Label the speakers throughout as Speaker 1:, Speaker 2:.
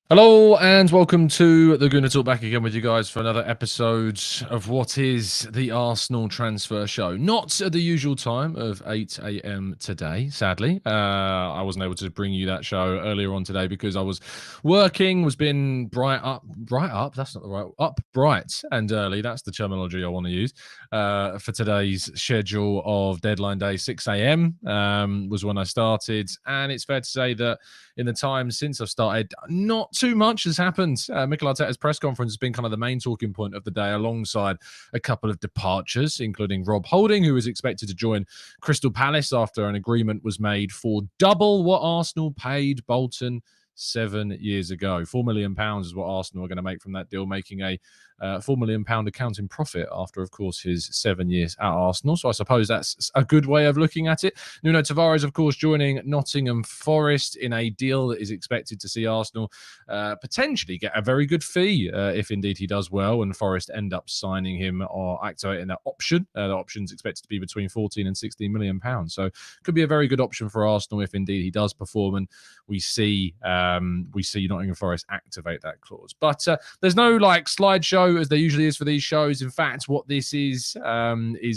Speaker 1: Hello and welcome to the Gooner Talk, back again with you guys for another episode of what is the Arsenal transfer show. Not at the usual time of 8 a.m. today, sadly. I wasn't able to bring you that show earlier on today because I was working, was being bright up, that's not the right, up bright and early. That's the terminology I want to use for today's schedule of deadline day. 6 a.m. Was when I started, and it's fair to say that in the time since I've started, not too much has happened. Mikel Arteta's press conference has been kind of the main talking point of the day, alongside a couple of departures, including Rob Holding, who was expected to join Crystal Palace after an agreement was made for double what Arsenal paid Bolton 7 years ago. £4 million is what Arsenal are going to make from that deal, making a £4 million accounting profit after, of course, his 7 years at Arsenal. So I suppose that's a good way of looking at it. Nuno Tavares, of course, joining Nottingham Forest in a deal that is expected to see Arsenal potentially get a very good fee if indeed he does well and Forest end up signing him or activating that option. The option's expected to be between 14 and 16 million pounds. So could be a very good option for Arsenal if indeed he does perform and we see Nottingham Forest activate that clause. But there's no like slideshow as there usually is for these shows. In fact, what this is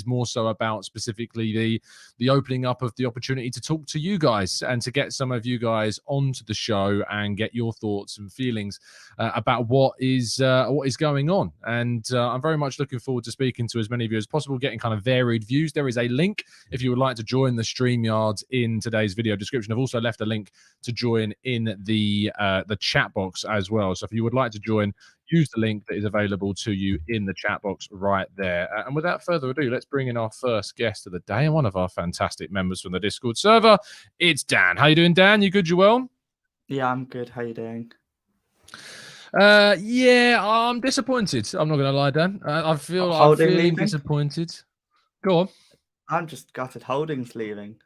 Speaker 1: more so about specifically the opening up of the opportunity to talk to you guys and to get some of you guys onto the show and get your thoughts and feelings about what is going on. And I'm very much looking forward to speaking to as many of you as possible, getting kind of varied views. There is a link if you would like to join the StreamYard in today's video description. I've also left a link to join in the chat box as well. So if you would like to join, use the link that is available to you in the chat box right there. And without further ado, let's bring in our first guest of the day and one of our fantastic members from the Discord server. It's Dan. How you doing, Dan? You good? You well?
Speaker 2: Yeah, I'm good. How you doing?
Speaker 1: Yeah, I'm disappointed. I'm not going to lie, Dan. I'm feeling disappointed. Go on.
Speaker 2: I'm just gutted. Holding's leaving.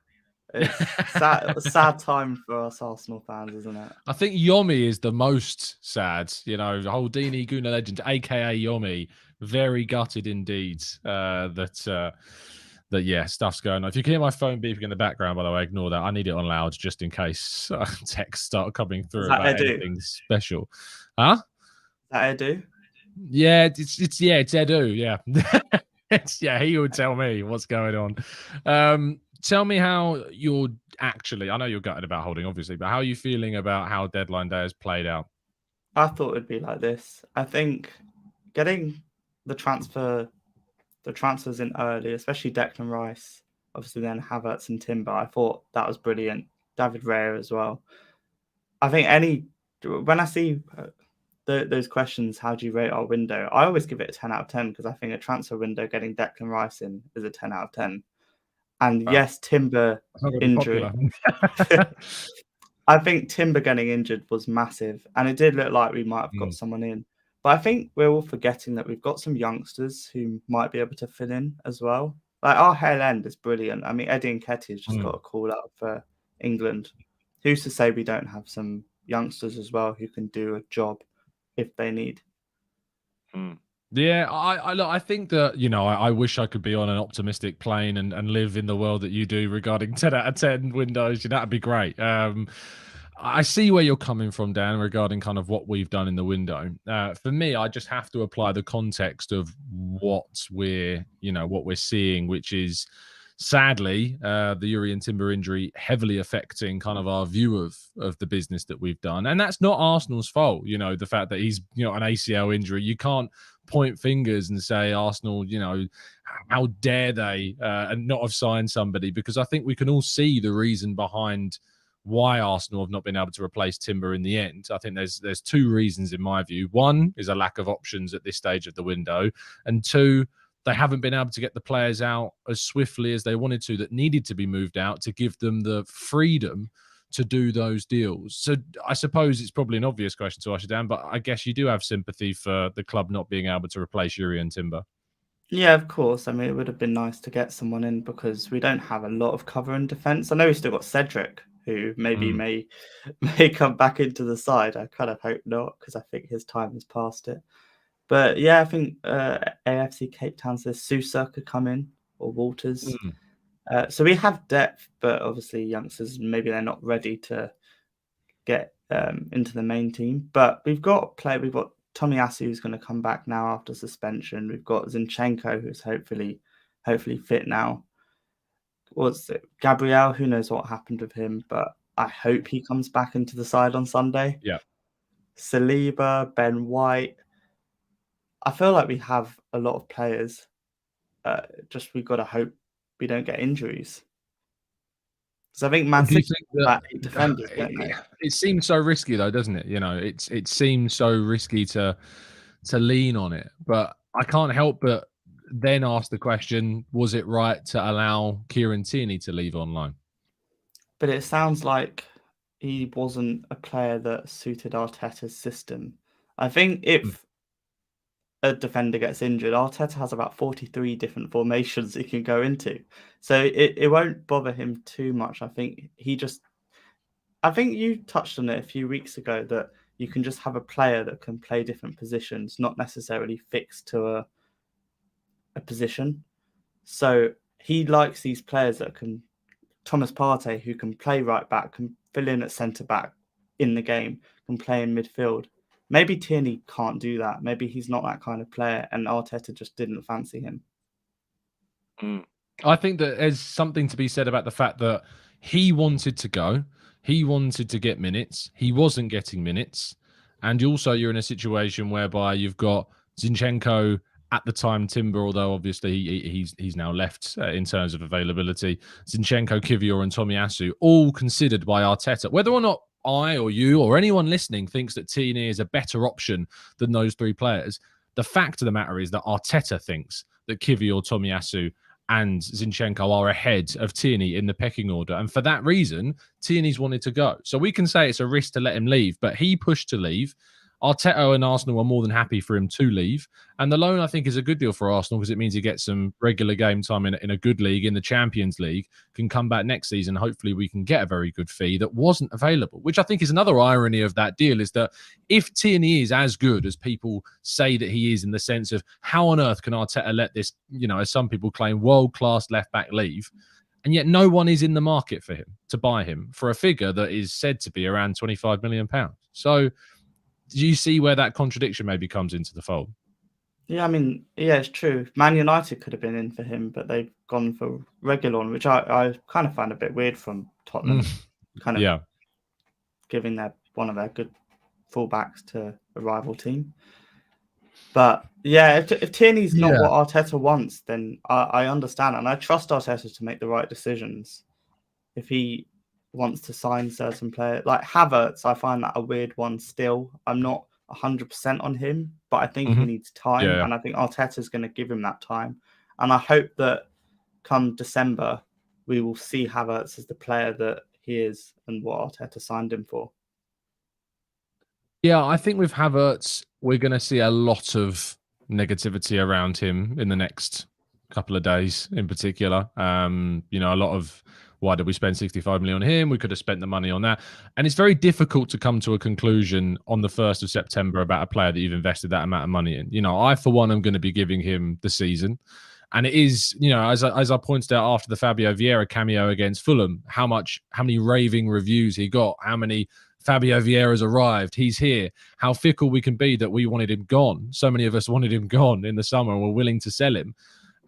Speaker 2: It's sad. Sad time for us Arsenal fans, isn't it?
Speaker 1: I think Yomi is the most sad. You know, Holdini Gooner legend, aka Yomi, very gutted indeed. That yeah, stuff's going on. If you can hear my phone beeping in the background, by the way, ignore that. I need it on loud just in case texts start coming through about anything special. Huh?
Speaker 2: Is that Edu?
Speaker 1: Yeah, it's Edu. Yeah, he would tell me what's going on. Tell me how you're actually, I know you're gutted about Holding, obviously, but how are you feeling about how deadline day has played out?
Speaker 2: I thought it'd be like this. I think getting the transfers in early, especially Declan Rice, obviously then Havertz and Timber, I thought that was brilliant. David Raya as well. I think when I see those questions, how do you rate our window? I always give it a 10 out of 10 because I think a transfer window getting Declan Rice in is a 10 out of 10. And yes, Timber injury. I think Timber getting injured was massive, and it did look like we might have got someone in. But I think we're all forgetting that we've got some youngsters who might be able to fill in as well. Like our Hale End is brilliant. I mean, Eddie Nketiah has just got a call out for England. Who's to say we don't have some youngsters as well who can do a job if they need?
Speaker 1: Yeah, I think that, you know, I wish I could be on an optimistic plane and live in the world that you do regarding 10 out of 10 windows. That'd be great. I see where you're coming from, Dan, regarding kind of what we've done in the window. For me, I just have to apply the context of what we're seeing, which is sadly the Urian Timber injury heavily affecting kind of our view of the business that we've done. And that's not Arsenal's fault. You know, the fact that he's, you know, an ACL injury, you can't point fingers and say Arsenal, you know, how dare they and not have signed somebody, because I think we can all see the reason behind why Arsenal have not been able to replace Timber in the end. I think there's two reasons in my view. One is a lack of options at this stage of the window, and two, they haven't been able to get the players out as swiftly as they wanted to that needed to be moved out to give them the freedom to do those deals. So I suppose it's probably an obvious question to ask you, Dan, but I guess you do have sympathy for the club not being able to replace Urian Timber.
Speaker 2: Yeah, of course. I mean, it would have been nice to get someone in because we don't have a lot of cover in defence. I know we still got Cedric, who maybe may come back into the side. I kind of hope not, because I think his time has passed it. But yeah, I think AFC Cape Town says Sousa could come in, or Walters. So we have depth, but obviously youngsters, maybe they're not ready to get into the main team. But we've got Tomiyasu who's going to come back now after suspension. We've got Zinchenko who's hopefully fit now. What's it? Gabriel, who knows what happened with him, but I hope he comes back into the side on Sunday.
Speaker 1: Yeah.
Speaker 2: Saliba, Ben White. I feel like we have a lot of players. Just we've got to hope we don't get injuries. Because I think Man City have 8 defenders, don't they?
Speaker 1: It seems so risky though, doesn't it? You know, it seems so risky to lean on it. But I can't help but then ask the question, was it right to allow Kieran Tierney to leave on loan?
Speaker 2: But it sounds like he wasn't a player that suited Arteta's system. I think if a defender gets injured, Arteta has about 43 different formations he can go into. So it won't bother him too much. I think you touched on it a few weeks ago that you can just have a player that can play different positions, not necessarily fixed to a position. So he likes these players that can, Thomas Partey, who can play right back, can fill in at centre back in the game, can play in midfield. Maybe Tierney can't do that. Maybe he's not that kind of player, and Arteta just didn't fancy him.
Speaker 1: I think that there's something to be said about the fact that he wanted to go. He wanted to get minutes. He wasn't getting minutes. And also you're in a situation whereby you've got Zinchenko, at the time Timber, although obviously he's now left in terms of availability. Zinchenko, Kivior and Tomiyasu, all considered by Arteta. Whether or not I or you or anyone listening thinks that Tierney is a better option than those 3 players, the fact of the matter is that Arteta thinks that Kivior, Tomiyasu and Zinchenko are ahead of Tierney in the pecking order. And for that reason, Tierney's wanted to go. So we can say it's a risk to let him leave, but he pushed to leave. Arteta and Arsenal are more than happy for him to leave. And the loan, I think, is a good deal for Arsenal because it means he gets some regular game time in a good league, in the Champions League, can come back next season. Hopefully we can get a very good fee that wasn't available, which I think is another irony of that deal, is that if Tierney is as good as people say that he is, in the sense of how on earth can Arteta let this, you know, as some people claim, world-class left-back leave, and yet no one is in the market for him to buy him for a figure that is said to be around £25 million. So do you see where that contradiction maybe comes into the fold?
Speaker 2: Yeah, I mean, yeah, it's true. Man United could have been in for him, but they've gone for Reguilon, which I kind of find a bit weird from Tottenham, giving one of their good fullbacks to a rival team. But yeah, if Tierney's not what Arteta wants, then I understand, and I trust Arteta to make the right decisions. If he wants to sign certain players like Havertz, I find that a weird one still. I'm not 100% on him, but I think he needs time, and I think Arteta's going to give him that time. And I hope that come December, we will see Havertz as the player that he is and what Arteta signed him for.
Speaker 1: Yeah, I think with Havertz, we're going to see a lot of negativity around him in the next couple of days in particular. You know, a lot of, why did we spend 65 million on him? We could have spent the money on that. And it's very difficult to come to a conclusion on the 1st of September about a player that you've invested that amount of money in. You know, I, for one, am going to be giving him the season. And it is, you know, as I pointed out after the Fabio Vieira cameo against Fulham, how many raving reviews he got, how many Fabio Vieira's arrived, he's here, how fickle we can be that we wanted him gone. So many of us wanted him gone in the summer and were willing to sell him.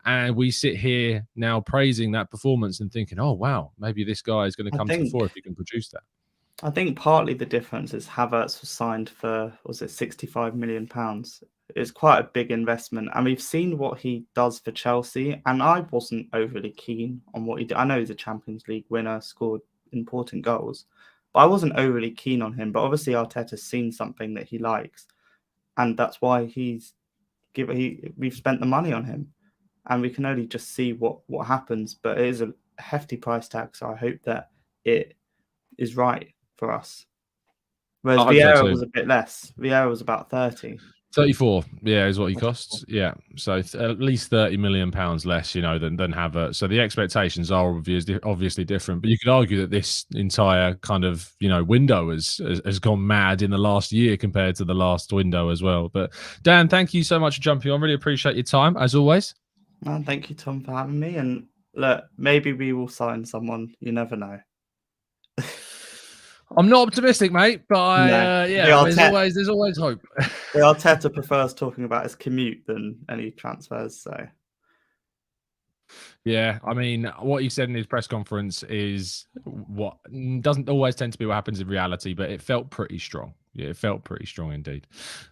Speaker 1: And we sit here now praising that performance and thinking, oh, wow, maybe this guy is going to come to the fore if he can produce that.
Speaker 2: I think partly the difference is Havertz was signed for, was it £65 million? It's quite a big investment. And we've seen what he does for Chelsea. And I wasn't overly keen on what he did. I know he's a Champions League winner, scored important goals, but I wasn't overly keen on him. But obviously Arteta's seen something that he likes. And that's why we've spent the money on him. And we can only just see what happens. But it is a hefty price tag. So I hope that it is right for us. Whereas Vieira was a bit less. Vieira was about 30.
Speaker 1: 34, yeah, is what he costs. Yeah, so at least £30 million less, you know, than Havertz. So the expectations are obviously different. But you could argue that this entire kind of, you know, window has gone mad in the last year compared to the last window as well. But Dan, thank you so much for jumping on. Really appreciate your time as always.
Speaker 2: Thank you, Tom, for having me. And look, maybe we will sign someone. You never know.
Speaker 1: I'm not optimistic, mate, but
Speaker 2: No.
Speaker 1: there's always hope.
Speaker 2: Arteta prefers talking about his commute than any transfers. So,
Speaker 1: yeah, I mean, what he said in his press conference is what doesn't always tend to be what happens in reality, but it felt pretty strong. Yeah, it felt pretty strong indeed.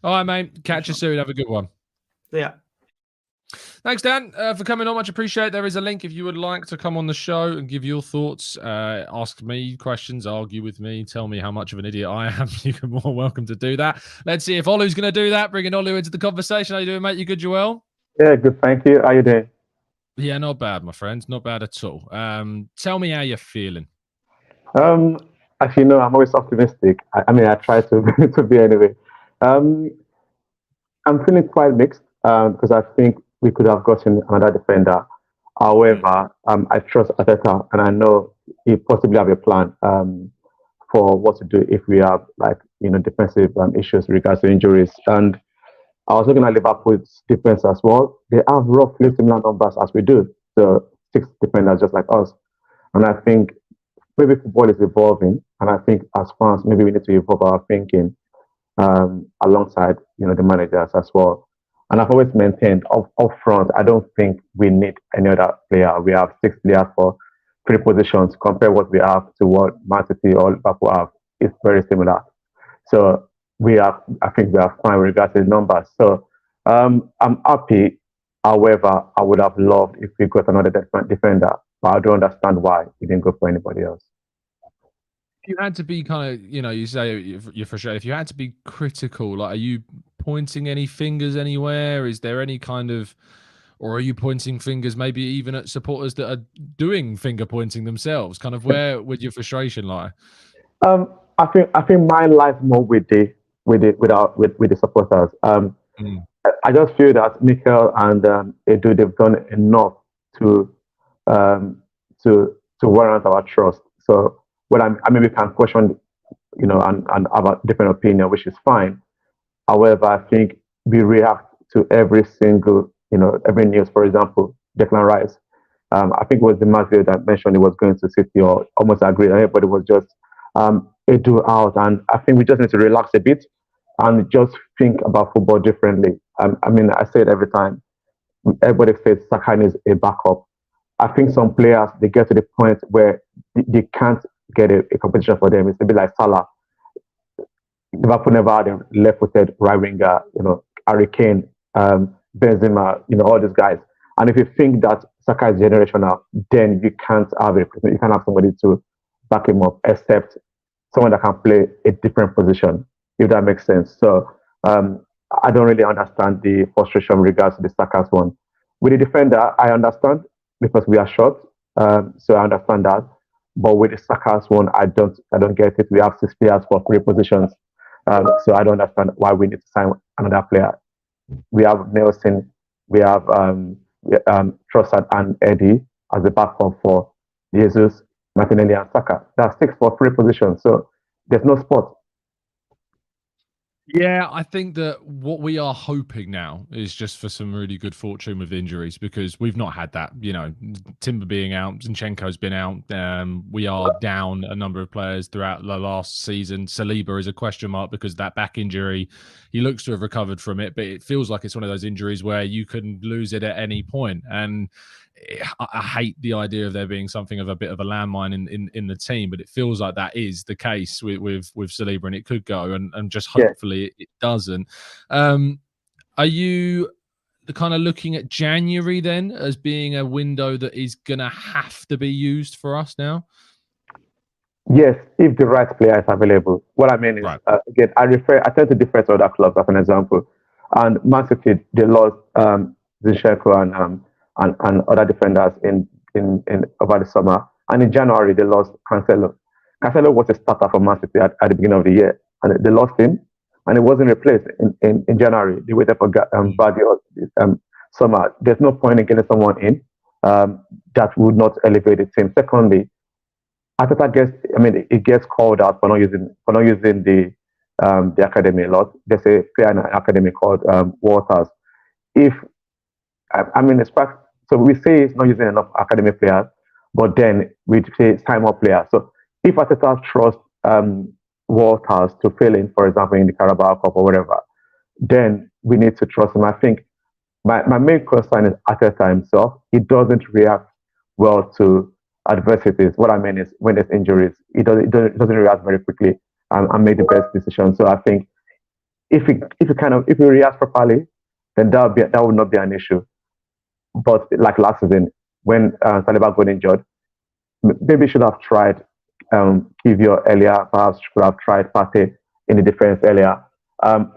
Speaker 1: All right, mate. Catch you soon. Have a good one.
Speaker 2: Yeah.
Speaker 1: Thanks, Dan, for coming on. Much appreciated. There is a link if you would like to come on the show and give your thoughts, ask me questions, argue with me, tell me how much of an idiot I am. You're more welcome to do that. Let's see if Olu's going to do that, bringing Olu into the conversation. How you doing, mate? You good, Joel?
Speaker 3: Yeah, good. Thank you. How you doing?
Speaker 1: Yeah, not bad, my friend. Not bad at all. Tell me how you're feeling.
Speaker 3: As you know, I'm always optimistic. I mean, I try to to be anyway. Um, I'm feeling quite mixed because I think we could have gotten another defender. However, I trust Arteta, and I know he possibly have a plan for what to do if we have defensive issues regards to injuries. And I was looking at Liverpool's defense as well. They have roughly similar numbers as we do, so 6 defenders just like us. And I think maybe football is evolving, and I think as fans maybe we need to evolve our thinking alongside the managers as well. And I've always maintained up front, I don't think we need any other player. We have 6 players for 3 positions. Compare what we have to what Man City or Liverpool have. It's very similar. So I think we are fine with regards to the numbers. So I'm happy. However, I would have loved if we got another defender, but I don't understand why we didn't go for anybody else.
Speaker 1: If you had to be kind of, you say you're frustrated. If you had to be critical, like, are you pointing any fingers anywhere? Is there any kind of, or are you pointing fingers maybe even at supporters that are doing finger pointing themselves? Kind of where would your frustration lie?
Speaker 3: I think mine lies more with the supporters. I just feel that Mikel and Edu, they've done enough to warrant our trust. So I mean we can question, and have a different opinion, which is fine. However, I think we react to every single, every news. For example, Declan Rice. I think it was the Matthew that mentioned he was going to City, or almost agreed, but it was just Edu out, and I think we just need to relax a bit and just think about football differently. I mean, I say it every time. Everybody says Saka is a backup. I think some players, they get to the point where they can't get a competition for them. It's a bit like Salah. Liverpool never had a left-footed right winger, Harry Kane, Benzema, all these guys. And if you think that Saka is generational, then you can't have it. You can't have somebody to back him up, except someone that can play a different position, if that makes sense. So I don't really understand the frustration in regards to the Saka's one. With the defender, I understand because we are short, so I understand that. But with the Saka's one, I don't get it. We have 6 players for 3 positions, so I don't understand why we need to sign another player. We have Nelson, we have Trossard and Eddie as the backup for Jesus, Martinelli, and Saka. That's 6 for 3 positions, so there's no spot.
Speaker 1: Yeah, I think that what we are hoping now is just for some really good fortune with injuries, because we've not had that. Timber being out, Zinchenko's been out. We are down a number of players throughout the last season. Saliba is a question mark because that back injury, he looks to have recovered from it, but it feels like it's one of those injuries where you can lose it at any point. And I hate the idea of there being something of a bit of a landmine in the team, but it feels like that is the case with Saliba, and it could go, and just hopefully it doesn't. Are you kind of looking at January then as being a window that is going to have to be used for us now?
Speaker 3: Yes, if the right player is available. What I mean is,
Speaker 1: right.
Speaker 3: Again, I tend to differ to other clubs as an example. And Man City, they lost Zinchenko and other defenders in over the summer. And in January, they lost Cancelo. Cancelo was a starter for Man City at the beginning of the year, and they lost him, and it wasn't replaced in January. They waited for Vardy summer. There's no point in getting someone in that would not elevate the team. Secondly, Arteta it gets called out for not using the academy a lot. There's a player in the academy called Waters. So we say it's not using enough academy players, but then we say sign more players. So if Arteta trusts Walters to fill in, for example, in the Carabao Cup or whatever, then we need to trust him. I think my main concern is Arteta himself. He doesn't react well to adversities. What I mean is when there's injuries, he doesn't react very quickly and make the best decision. So I think if he reacts properly, then that would not be an issue. But like last season, when Saliba got injured, maybe should have tried Kivio earlier. Perhaps should have tried Partey in the defense earlier.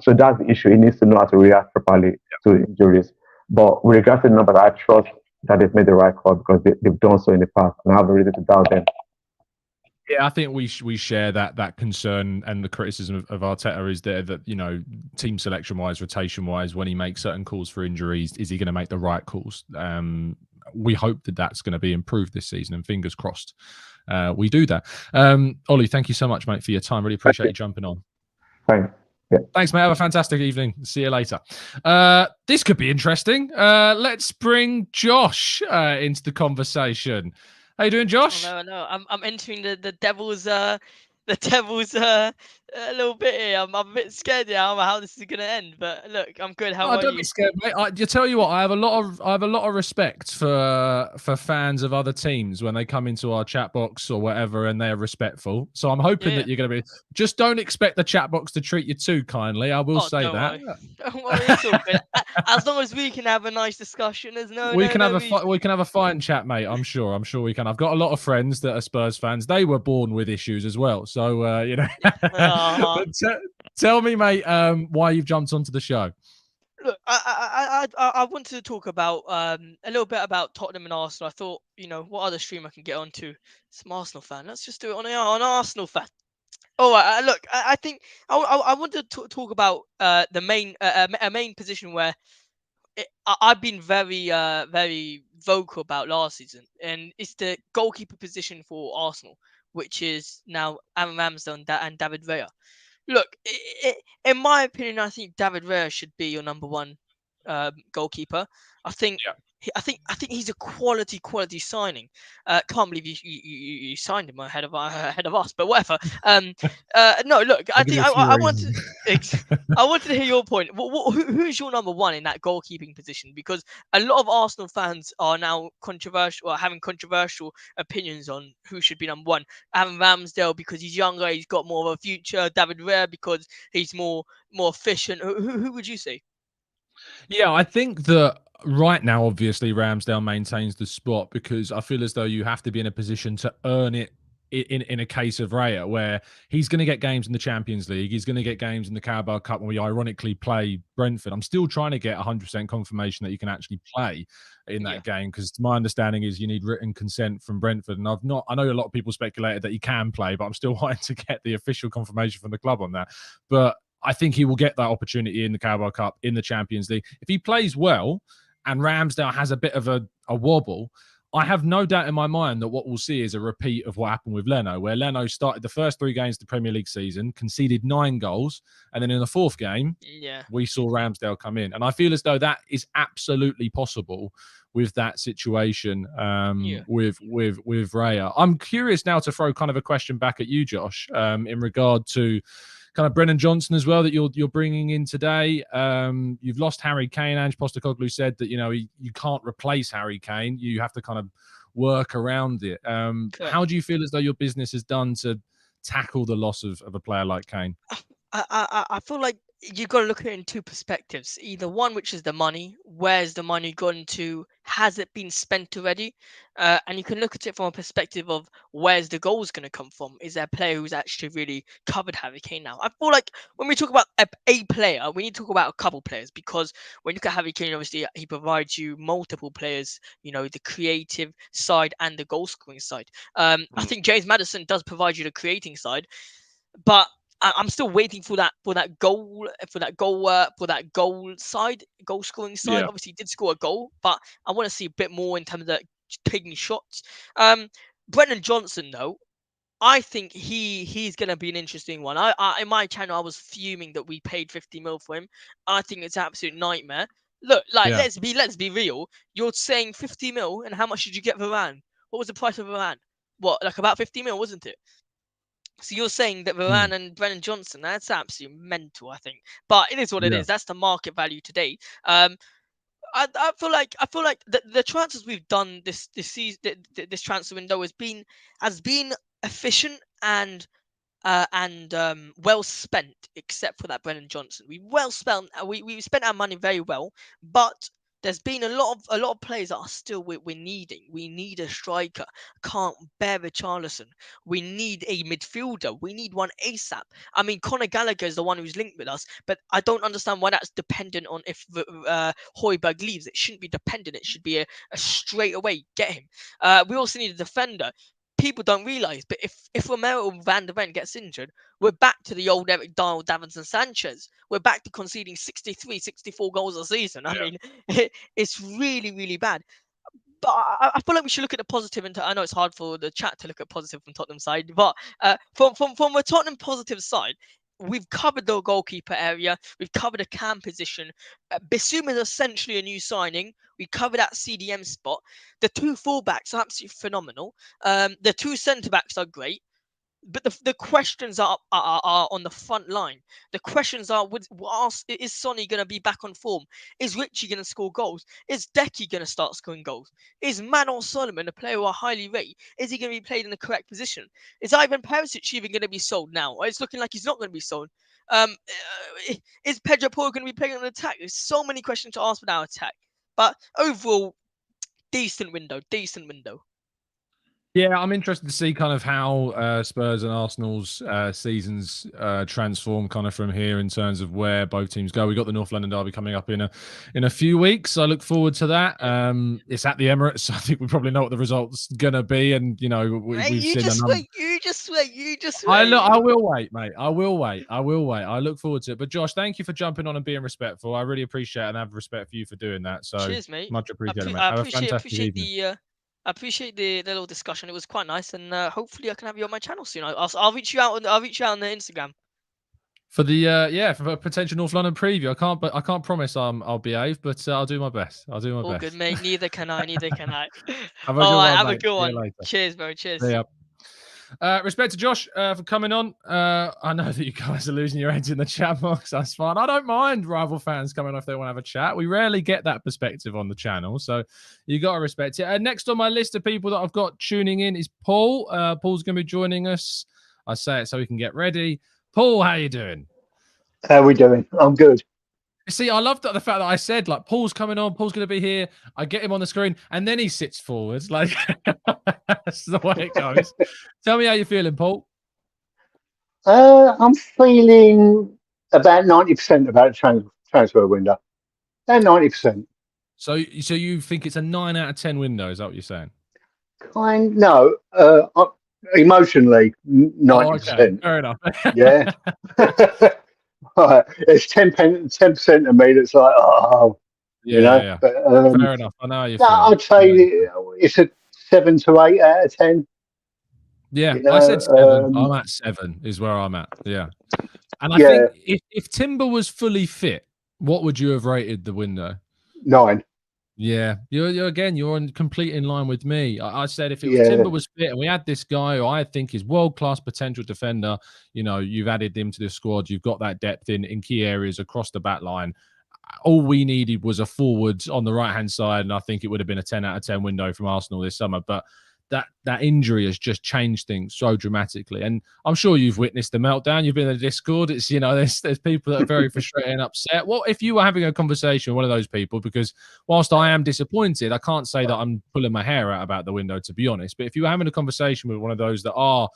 Speaker 3: So that's the issue. He needs to know how to react properly to injuries. But with regards to the numbers, I trust that they've made the right call because they've done so in the past, and I have a reason to doubt them.
Speaker 1: Yeah, I think we share that concern, and the criticism of Arteta is there that, you know, team selection wise, rotation wise, when he makes certain calls for injuries, is he going to make the right calls? We hope that that's going to be improved this season, and fingers crossed we do that. Ollie, thank you so much, mate, for your time. Really appreciate you jumping on.
Speaker 3: Thanks. Yeah.
Speaker 1: Thanks, mate. Have a fantastic evening. See you later. This could be interesting. Let's bring Josh into the conversation. How you doing, Josh?
Speaker 4: Oh, no, I'm entering the devil's a little bit here. I'm a bit scared now how this is gonna end. But look, I'm good. How are
Speaker 1: don't
Speaker 4: you?
Speaker 1: be scared, mate. I tell you what, I have a lot of respect for fans of other teams when they come into our chat box or whatever, and they're respectful. So I'm hoping that you're going to be. Just don't expect the chat box to treat you too kindly. I will say that.
Speaker 4: Don't worry, it's all good. As long as we can have a nice discussion, there's
Speaker 1: we can have a fine chat, mate. I'm sure we can. I've got a lot of friends that are Spurs fans. They were born with issues as well. So you know. But tell me, mate, why you've jumped onto the show.
Speaker 4: Look, I wanted to talk about a little bit about Tottenham and Arsenal. I thought, you know, what other stream I can get onto? It's an Arsenal fan. Let's just do it on Arsenal fan. All right. Look, I think I wanted to talk about the main position where I've been very vocal about last season, and it's the goalkeeper position for Arsenal, which is now Aaron Ramsdale and David Raya. Look, in my opinion, I think David Raya should be your number one goalkeeper. I think he's a quality signing. Can't believe you signed him ahead of us, but whatever. No, look, I think I wanted to hear your point. Who's your number one in that goalkeeping position? Because a lot of Arsenal fans are now having controversial opinions on who should be number one. Aaron Ramsdale because he's younger, he's got more of a future. David Raya because he's more efficient. Who would you say?
Speaker 1: Yeah, I think that right now, obviously, Ramsdale maintains the spot because I feel as though you have to be in a position to earn it in a case of Raya, where he's going to get games in the Champions League. He's going to get games in the Carabao Cup when we ironically play Brentford. I'm still trying to get 100% confirmation that you can actually play in that game, because my understanding is you need written consent from Brentford. And I know a lot of people speculated that he can play, but I'm still wanting to get the official confirmation from the club on that. But I think he will get that opportunity in the Carabao Cup, in the Champions League. If he plays well and Ramsdale has a bit of a wobble, I have no doubt in my mind that what we'll see is a repeat of what happened with Leno, where Leno started the first 3 games of the Premier League season, conceded 9 goals, and then in the 4th game, we saw Ramsdale come in. And I feel as though that is absolutely possible with that situation with Raya. I'm curious now to throw kind of a question back at you, Josh, in regard to kind of Brennan Johnson as well that you're bringing in today. You've lost Harry Kane. Ange Postecoglou said that, you know, you can't replace Harry Kane. You have to kind of work around it. How do you feel as though your business has done to tackle the loss of a player like Kane?
Speaker 4: I feel like you've got to look at it in 2 perspectives. Either one, which is the money. Where's the money gone to? Has it been spent already? And you can look at it from a perspective of where's the goals going to come from? Is there a player who's actually really covered Harry Kane now? I feel like when we talk about a player, we need to talk about a couple players, because when you look at Harry Kane, obviously he provides you multiple players, you know, the creative side and the goal scoring side. I think James Maddison does provide you the creating side, but I'm still waiting for that goal side, goal scoring side.
Speaker 1: Yeah.
Speaker 4: Obviously, he did score a goal, but I want to see a bit more in terms of taking shots. Brennan Johnson, though, I think he's going to be an interesting one. I in my channel, I was fuming that we paid 50 mil for him. I think it's an absolute nightmare. Look, let's be real. You're saying 50 mil, and how much did you get Varane? What was the price of Varane? What, like about 50 mil, wasn't it? So you're saying that Varane and Brennan Johnson, that's absolutely mental, I think. But it is what it is. That's the market value today. I feel like the transfers we've done this season, this transfer window has been efficient and well spent, except for that Brennan Johnson. We well spent. We spent our money very well, but there's been a lot of players that are still we're needing. We need a striker. Can't bear Richarlison. We need a midfielder. We need one ASAP. I mean, Conor Gallagher is the one who's linked with us, but I don't understand why that's dependent on if Højbjerg leaves. It shouldn't be dependent. It should be a straight away get him. We also need a defender. People don't realise, but if Romero or Van der Ven gets injured, we're back to the old Eric Dial, Davinson Sanchez. We're back to conceding 63, 64 goals a season. I mean, it's really, really bad. But I feel like we should look at the positive. And I know it's hard for the chat to look at positive from Tottenham side, but from a Tottenham positive side, we've covered the goalkeeper area. We've covered a cam position. Bissouma is essentially a new signing. We covered that CDM spot. The two fullbacks are absolutely phenomenal. The two centre backs are great. But the questions are on the front line. The questions are: is Sonny going to be back on form? Is Richie going to score goals? Is Decky going to start scoring goals? Is Manon Solomon, a player who I highly rate, is he going to be played in the correct position? Is Ivan Perisic even going to be sold now? It's looking like he's not going to be sold. Is Pedro Porro going to be playing on attack? There's so many questions to ask with our attack. But overall, decent window.
Speaker 1: Yeah, I'm interested to see kind of how Spurs and Arsenal's seasons transform kind of from here in terms of where both teams go. We've got the North London derby coming up in a few weeks. I look forward to that. It's at the Emirates. I think we probably know what the result's going to be. And, we've seen
Speaker 4: You just wait.
Speaker 1: I will wait, mate. I will wait. I look forward to it. But, Josh, thank you for jumping on and being respectful. I really appreciate it and have respect for you for doing that. So,
Speaker 4: cheers, mate.
Speaker 1: Much appreciated, mate. Have a fantastic evening.
Speaker 4: I appreciate the little discussion. It was quite nice, and hopefully I can have you on my channel soon. I'll reach you out. I'll reach you out on the Instagram
Speaker 1: for the for a potential North London preview. I can't promise I'll behave, but I'll do my best. All best.
Speaker 4: Good, mate. Neither can I.
Speaker 1: Have a
Speaker 4: good one. Cheers, bro. Cheers.
Speaker 1: See ya. Respect to Josh for coming on. I know that you guys are losing your heads in the chat box. That's fine. I don't mind rival fans coming on if they want to have a chat. We rarely get that perspective on the channel, so you got to respect it. Next on my list of people that I've got tuning in is Paul. Paul's going to be joining us. I say it so we can get ready. Paul, how you doing?
Speaker 5: How we doing? I'm good.
Speaker 1: See, I love the fact that I said, like, Paul's coming on, Paul's going to be here. I get him on the screen, and then he sits forwards. Like, that's the way it goes. Tell me how you're feeling, Paul.
Speaker 5: I'm feeling about 90% about the transfer window. About 90%.
Speaker 1: So you think it's a 9 out of 10 window? Is that what you're saying?
Speaker 5: No. Emotionally, 90%.
Speaker 1: Oh, okay. Fair enough.
Speaker 5: Yeah. Right. It's 10% of me that's like, oh,
Speaker 1: yeah.
Speaker 5: But,
Speaker 1: fair enough. I know how you feel.
Speaker 5: I'd say it's a 7 to 8 out of 10.
Speaker 1: Yeah, I said 7. I'm at 7 is where I'm at. Yeah. And I think if Timber was fully fit, what would you have rated the window?
Speaker 5: 9.
Speaker 1: Yeah, you're complete in line with me. I said if Timber was fit and we had this guy who I think is world-class potential defender, you've added him to the squad. You've got that depth in key areas across the back line. All we needed was a forward on the right-hand side, and I think it would have been a 10 out of 10 window from Arsenal this summer. But that injury has just changed things so dramatically. And I'm sure you've witnessed the meltdown. You've been in the Discord. It's, there's people that are very frustrated and upset. What if you were having a conversation with one of those people? Because whilst I am disappointed, I can't say that I'm pulling my hair out about the window, to be honest. But if you were having a conversation with one of those that are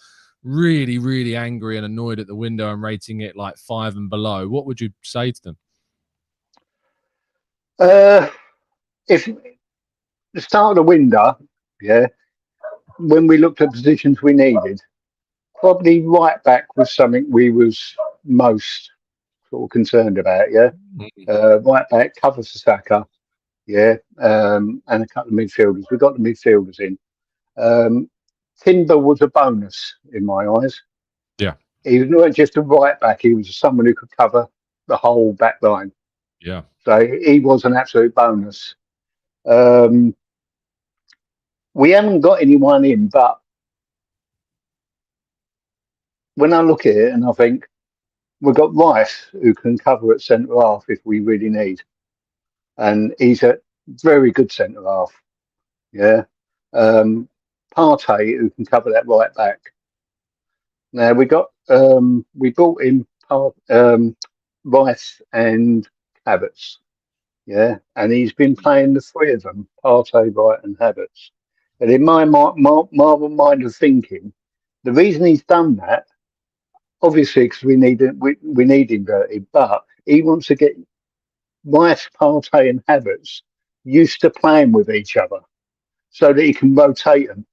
Speaker 1: really, really angry and annoyed at the window and rating it like 5 and below, what would you say to them?
Speaker 5: If the start of the window, when we looked at positions we needed, probably right back was something we was most sort of concerned about. Right back, cover for Saka, and a couple of midfielders. We got the midfielders in. Timber was a bonus in my eyes.
Speaker 1: Yeah,
Speaker 5: he was not just a right back; he was someone who could cover the whole back line.
Speaker 1: Yeah,
Speaker 5: so he was an absolute bonus. We haven't got anyone in, but when I look at it and I think we've got Rice who can cover at centre half if we really need, and he's a very good centre half. Yeah, Partey who can cover that right back. Now we brought in Rice and Havertz. Yeah, and he's been playing the three of them, Partey, Wright, and Havertz. And in my marvel mind of thinking, the reason he's done that, obviously, because we need inverted, but he wants to get Rice, Partey, and Havertz used to playing with each other, so that he can rotate them.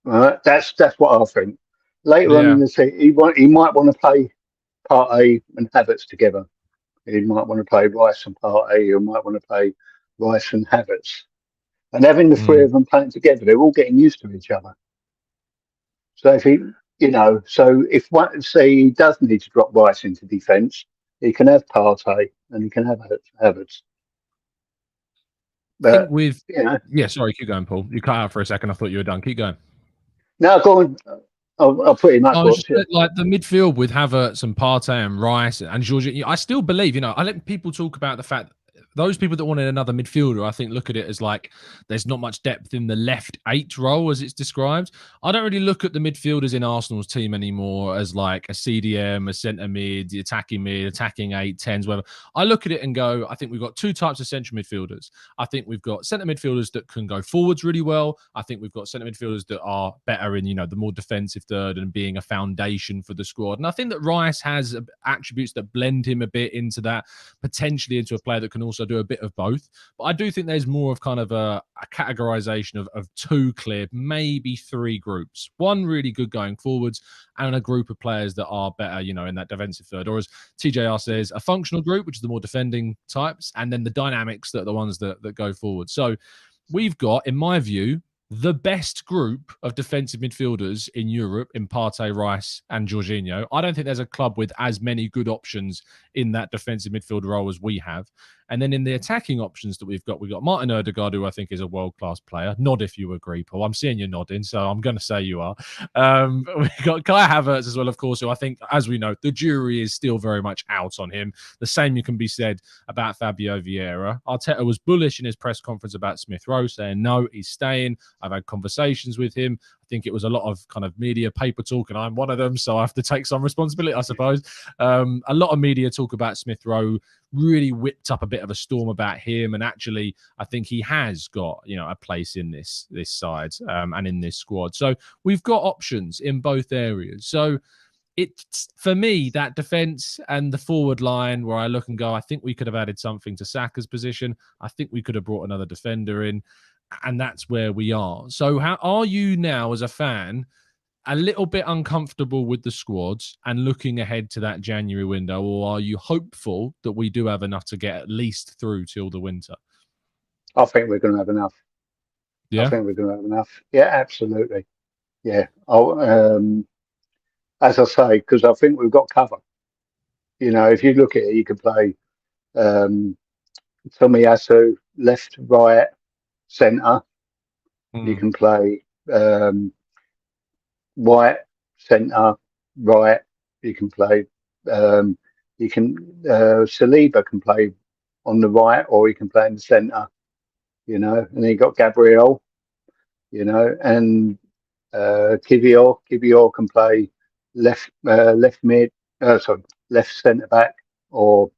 Speaker 5: Right, that's what I think. Later on in the season, he might want to play Partey and Havertz together. He might want to play Rice and Partey, or might want to play Rice and Havertz. And having the three of them playing together, they're all getting used to each other. So if if say he does need to drop Rice into defence, he can have Partey and he can have Havertz. But,
Speaker 1: I think with sorry, keep going, Paul. You cut out for a second. I thought you were done. Keep going.
Speaker 5: No, go on. I'll pretty much watch it.
Speaker 1: Like the midfield with Havertz and Partey and Rice and Jorginho. I still believe, I let people talk about the fact those people that wanted another midfielder, I think, look at it as like there's not much depth in the left 8 role as it's described. I don't really look at the midfielders in Arsenal's team anymore as like a CDM, a centre mid, attacking 8, 10s, whatever. I look at it and go, I think we've got 2 types of central midfielders. I think we've got centre midfielders that can go forwards really well. I think we've got centre midfielders that are better in, the more defensive third and being a foundation for the squad. And I think that Rice has attributes that blend him a bit into that, potentially into a player that can also do a bit of both. But I do think there's more of kind of a categorization of 2 clear, maybe 3 groups. One really good going forwards and a group of players that are better, in that defensive third. Or as TJR says, a functional group, which is the more defending types, and then the dynamics that are the ones that go forward. So we've got, in my view, the best group of defensive midfielders in Europe in Partey, Rice, and Jorginho. I don't think there's a club with as many good options in that defensive midfield role as we have. And then in the attacking options that we've got Martin Ødegaard, who I think is a world-class player. Nod if you agree, Paul. I'm seeing you nodding, so I'm going to say you are. We've got Kai Havertz as well, of course, who I think, as we know, the jury is still very much out on him. The same can be said about Fabio Vieira. Arteta was bullish in his press conference about Smith Rowe, saying, no, he's staying. I've had conversations with him. I think it was a lot of kind of media paper talk, and I'm one of them, so I have to take some responsibility, I suppose. A lot of media talk about Smith Rowe, really whipped up a bit of a storm about him, and actually I think he has got a place in this side and in this squad. So we've got options in both areas. So it's, for me, that defense and the forward line where I look and go, I think we could have added something to Saka's position. I think we could have brought another defender in, and that's where we are. So how are you now as a fan a little bit uncomfortable with the squads and looking ahead to that January window, or are you hopeful that we do have enough to get at least through till the winter?
Speaker 5: I think we're going to have enough.
Speaker 1: Yeah,
Speaker 5: I think we're going to have enough. Yeah, absolutely. Yeah. As I say, because I think we've got cover. If you look at it, you can play Tomiyasu left, right, centre. You can play right, centre, right. You can play. Saliba can play on the right, or he can play in the centre. And then you got Gabriel. And Kivior. Kivior can play left mid. Left centre back, or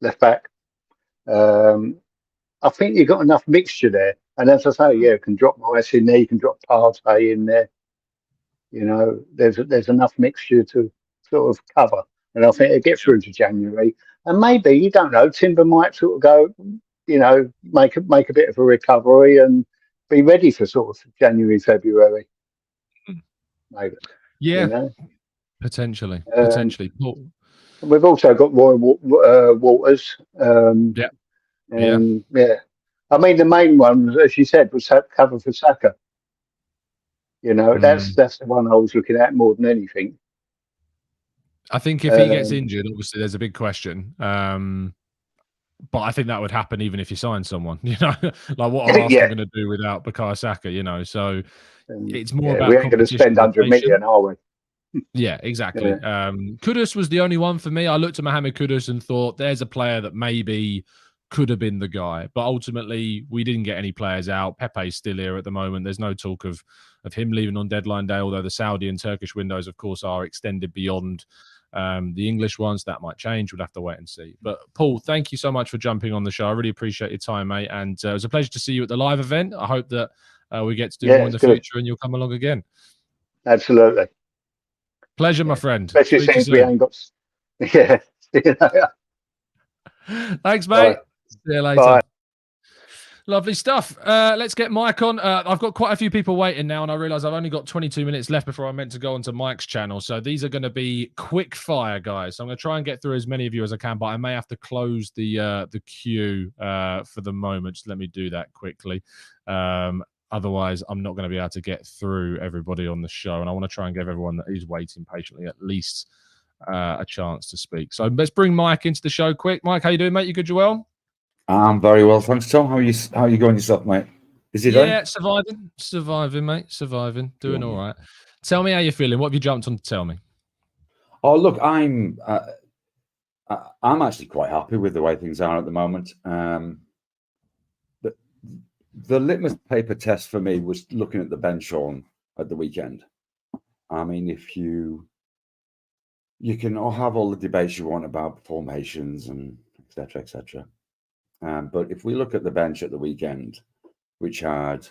Speaker 5: left back. I think you've got enough mixture there. And as I say, you can drop Rice in there, you can drop Partey in there. There's enough mixture to sort of cover. And I think it gets through to January. And maybe, you don't know, Timber might sort of go, make a bit of a recovery and be ready for sort of January, February. Maybe.
Speaker 1: Yeah, potentially.
Speaker 5: We've also got Roy Waters.
Speaker 1: Yeah.
Speaker 5: I mean, the main one, as you said, was cover for Saka. That's the one I was looking at more than anything.
Speaker 1: I think if he gets injured, obviously there's a big question. But I think that would happen even if you sign someone, you know, like what are Arsenal
Speaker 5: Yeah.
Speaker 1: going to do without Bukayo Saka, you know? So it's more
Speaker 5: Yeah,
Speaker 1: about
Speaker 5: we ain't going to spend 100 million, are we?
Speaker 1: Yeah, exactly.
Speaker 5: Yeah.
Speaker 1: Kudus was the only one for me. I looked at Mohamed Kudus and thought there's a player that maybe could have been the guy. But ultimately, we didn't get any players out. Pepe's still here at the moment. There's no talk of him leaving on deadline day, although the Saudi and Turkish windows, of course, are extended beyond the English ones. That might change. We'll have to wait and see. But Paul, thank you so much for jumping on the show. I really appreciate your time, mate. And it was a pleasure to see you at the live event. I hope that we get to do more in the future and you'll come along again.
Speaker 5: Absolutely.
Speaker 1: Pleasure, my friend.
Speaker 5: Especially since we ain't got. Yeah.
Speaker 1: Thanks, mate.
Speaker 5: Bye.
Speaker 1: See you later.
Speaker 5: Bye.
Speaker 1: Lovely stuff. Let's get Mike on. I've got quite a few people waiting now, and I realise I've only got 22 minutes left before I'm meant to go onto Mike's channel. So these are going to be quick fire, guys. So I'm going to try and get through as many of you as I can, but I may have to close the queue for the moment. Just let me do that quickly. Otherwise, I'm not going to be able to get through everybody on the show, and I want to try and give everyone that is waiting patiently at least a chance to speak. So let's bring Mike into the show quick. Mike, how you doing, mate? You good? You well?
Speaker 6: I'm very well, thanks, Tom. How are you going yourself, mate? Is it
Speaker 1: surviving, mate. Surviving, doing all right. Tell me how you're feeling. What have you jumped on to tell me?
Speaker 6: Oh, look, I'm actually quite happy with the way things are at the moment. The litmus paper test for me was looking at the bench at the weekend. I mean, if you can all have all the debates you want about formations and etc., etc. But if we look at the bench at the weekend, which had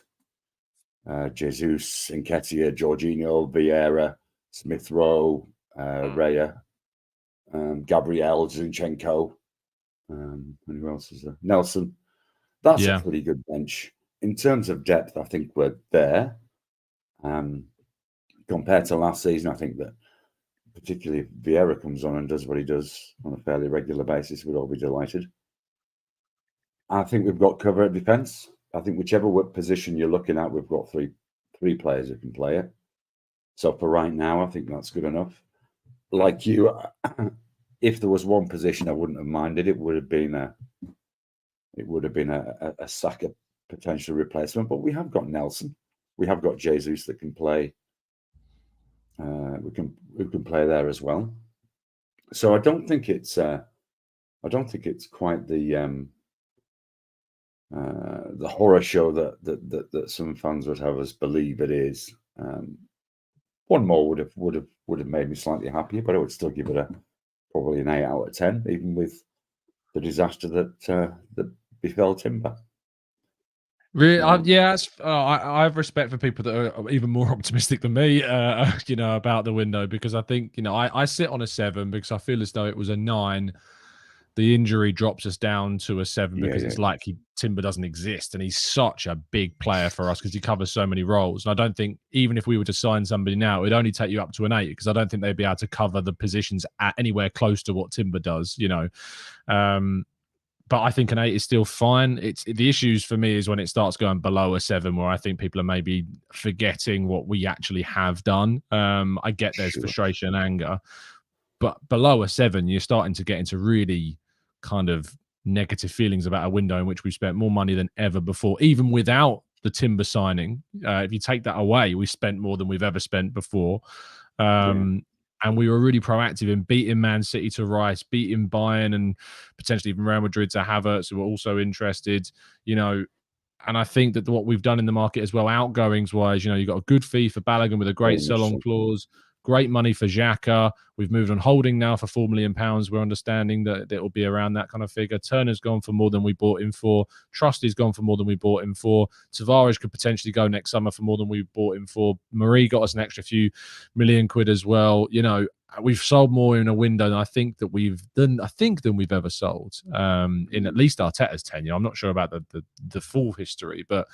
Speaker 6: Jesus, Nketiah, Jorginho, Vieira, Smith Rowe, Raya, Gabriel, Zinchenko, and who else is there? Nelson. That's a pretty good bench. In terms of depth, I think we're there. Compared to last season, I think that particularly if Vieira comes on and does what he does on a fairly regular basis, we'd all be delighted. I think we've got cover at defence. I think whichever position you're looking at, we've got three players who can play it. So for right now, I think that's good enough. Like you, if there was one position I wouldn't have minded, it would have been a Saka potential replacement. But we have got Nelson, we have got Jesus that can play. Who can play there as well. So I don't think it's quite the horror show that some fans would have us believe it is. One more would have made me slightly happier, but I would still give it probably an 8 out of 10, even with the disaster that befell Timber.
Speaker 1: Really, I have respect for people that are even more optimistic than me, about the window, because I think, I sit on a 7 because I feel as though it was a 9. The injury drops us down to a 7 because it's like Timber doesn't exist, and he's such a big player for us because he covers so many roles. And I don't think even if we were to sign somebody now, it would only take you up to an 8 because I don't think they'd be able to cover the positions at anywhere close to what Timber does, But I think an 8 is still fine. The issues for me is when it starts going below a 7, where I think people are maybe forgetting what we actually have done. I get there's frustration and anger, but below a 7, you're starting to get into really kind of negative feelings about a window in which we spent more money than ever before, even without the Timber signing. If you take that away, we spent more than we've ever spent before. And we were really proactive in beating Man City to Rice, beating Bayern and potentially even Real Madrid to Havertz, who were also interested, And I think that what we've done in the market as well, outgoings-wise, you've got a good fee for Balogun with a great sell-on clause, great money for Xhaka. We've moved on Holding now for £4 million. We're understanding that it will be around that kind of figure. Turner's gone for more than we bought him for. Trusty's gone for more than we bought him for. Tavares could potentially go next summer for more than we bought him for. Marie got us an extra few million quid as well. We've sold more in a window than I think that we've done. I think than we've ever sold in at least Arteta's tenure. I'm not sure about the full history, but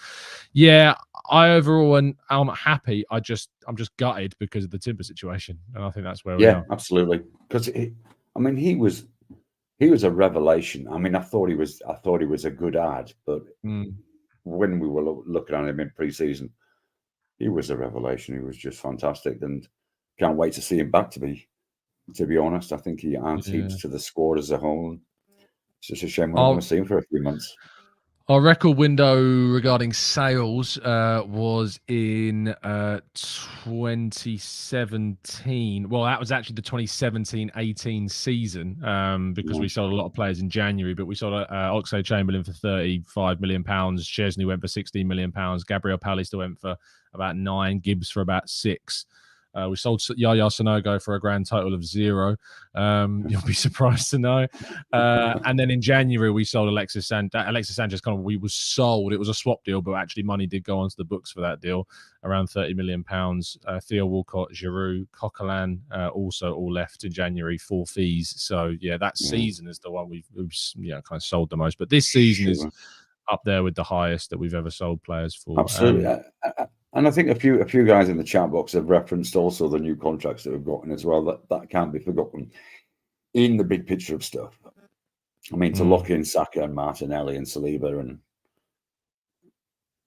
Speaker 1: I overall and I'm happy. I'm just gutted because of the Timber situation, and I think that's where we are.
Speaker 6: Absolutely. Because he was a revelation. I mean, I thought he was a good ad, but when we were looking at him in pre-season, he was a revelation. He was just fantastic, and can't wait to see him back. To be honest, I think he adds heaps to the squad as a whole. It's just a shame we're not going to see him for a few months.
Speaker 1: Our record window regarding sales was in 2017. Well, that was actually the 2017-18 season because we sold a lot of players in January, but we sold Oxlade-Chamberlain for £35 million. Chesney went for £16 million. Gabriel Pallister went for about 9. Gibbs for about 6. We sold Yaya Sanogo for a grand total of 0. You'll be surprised to know. And then in January, we sold Alexis Sanchez. We was sold. It was a swap deal, but actually money did go onto the books for that deal, around £30 million. Theo Walcott, Giroud, Coquelin, also all left in January for fees. So yeah, that season is the one we've kind of sold the most. But this season is up there with the highest that we've ever sold players for.
Speaker 6: Absolutely. And I think a few guys in the chat box have referenced also the new contracts that we've gotten as well. That can't be forgotten in the big picture of stuff. I mean, to lock in Saka and Martinelli and Saliba, and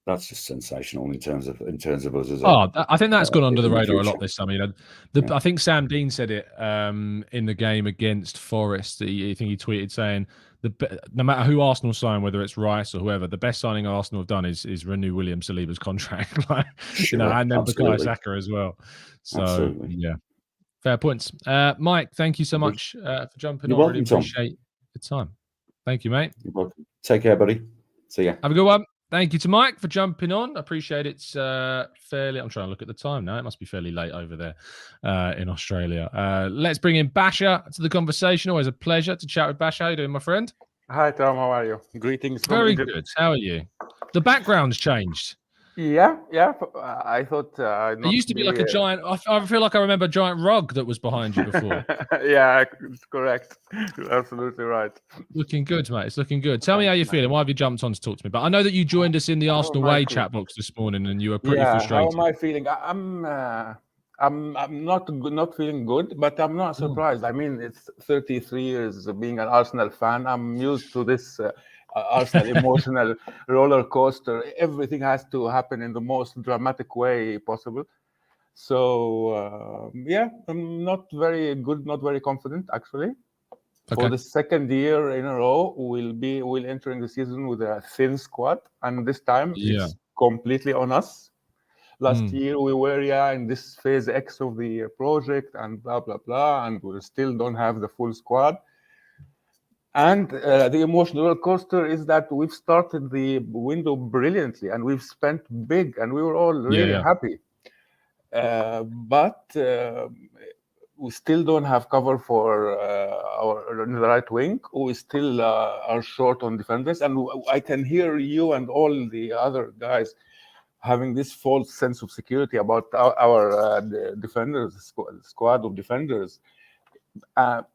Speaker 6: that's just sensational in terms of us as
Speaker 1: I think that's gone under the radar a lot
Speaker 6: future.
Speaker 1: this summer. I think Sam Dean said it in the game against Forest. I think he tweeted saying, no matter who Arsenal sign, whether it's Rice or whoever, the best signing Arsenal have done is renew William Saliba's contract, and then Bukayo Saka as well. So yeah, fair points. Mike, thank you so much for jumping on.
Speaker 6: Welcome,
Speaker 1: really appreciate the time. Thank you, mate.
Speaker 6: You're welcome. Take care, buddy. See ya.
Speaker 1: Have a good one. Thank you to Mike for jumping on. I appreciate it. It's fairly. I'm trying to look at the time now. It must be fairly late over there in Australia. Let's bring in Basha to the conversation. Always a pleasure to chat with Basha. How you doing, my friend?
Speaker 7: Hi, Tom. How are you? Greetings from
Speaker 1: Very
Speaker 7: Egypt.
Speaker 1: good. How are you? The background's changed.
Speaker 7: Yeah. I thought
Speaker 1: It used to be like a giant. I feel like I remember a giant rug that was behind you before.
Speaker 7: Yeah, it's correct. You're absolutely right.
Speaker 1: Looking good, mate. It's looking good. Tell me how you're feeling. Why have you jumped on to talk to me? But I know that you joined us in the Arsenal Way chat box this morning, and you were pretty frustrated.
Speaker 7: How am I feeling? I'm not feeling good, but I'm not surprised. I mean, it's 33 years of being an Arsenal fan. I'm used to this Arsenal emotional roller coaster. Everything has to happen in the most dramatic way possible. So I'm not very good, not very confident actually.
Speaker 1: Okay.
Speaker 7: For the second year in a row, we'll entering the season with a thin squad, and this time it's completely on us. Last year we were in this phase X of the project and blah blah blah, and we still don't have the full squad. And the emotional roller coaster is that we've started the window brilliantly, and we've spent big, and we were all really happy. But we still don't have cover for our in the right wing. We still are short on defenders, and I can hear you and all the other guys having this false sense of security about our defenders, squad of defenders.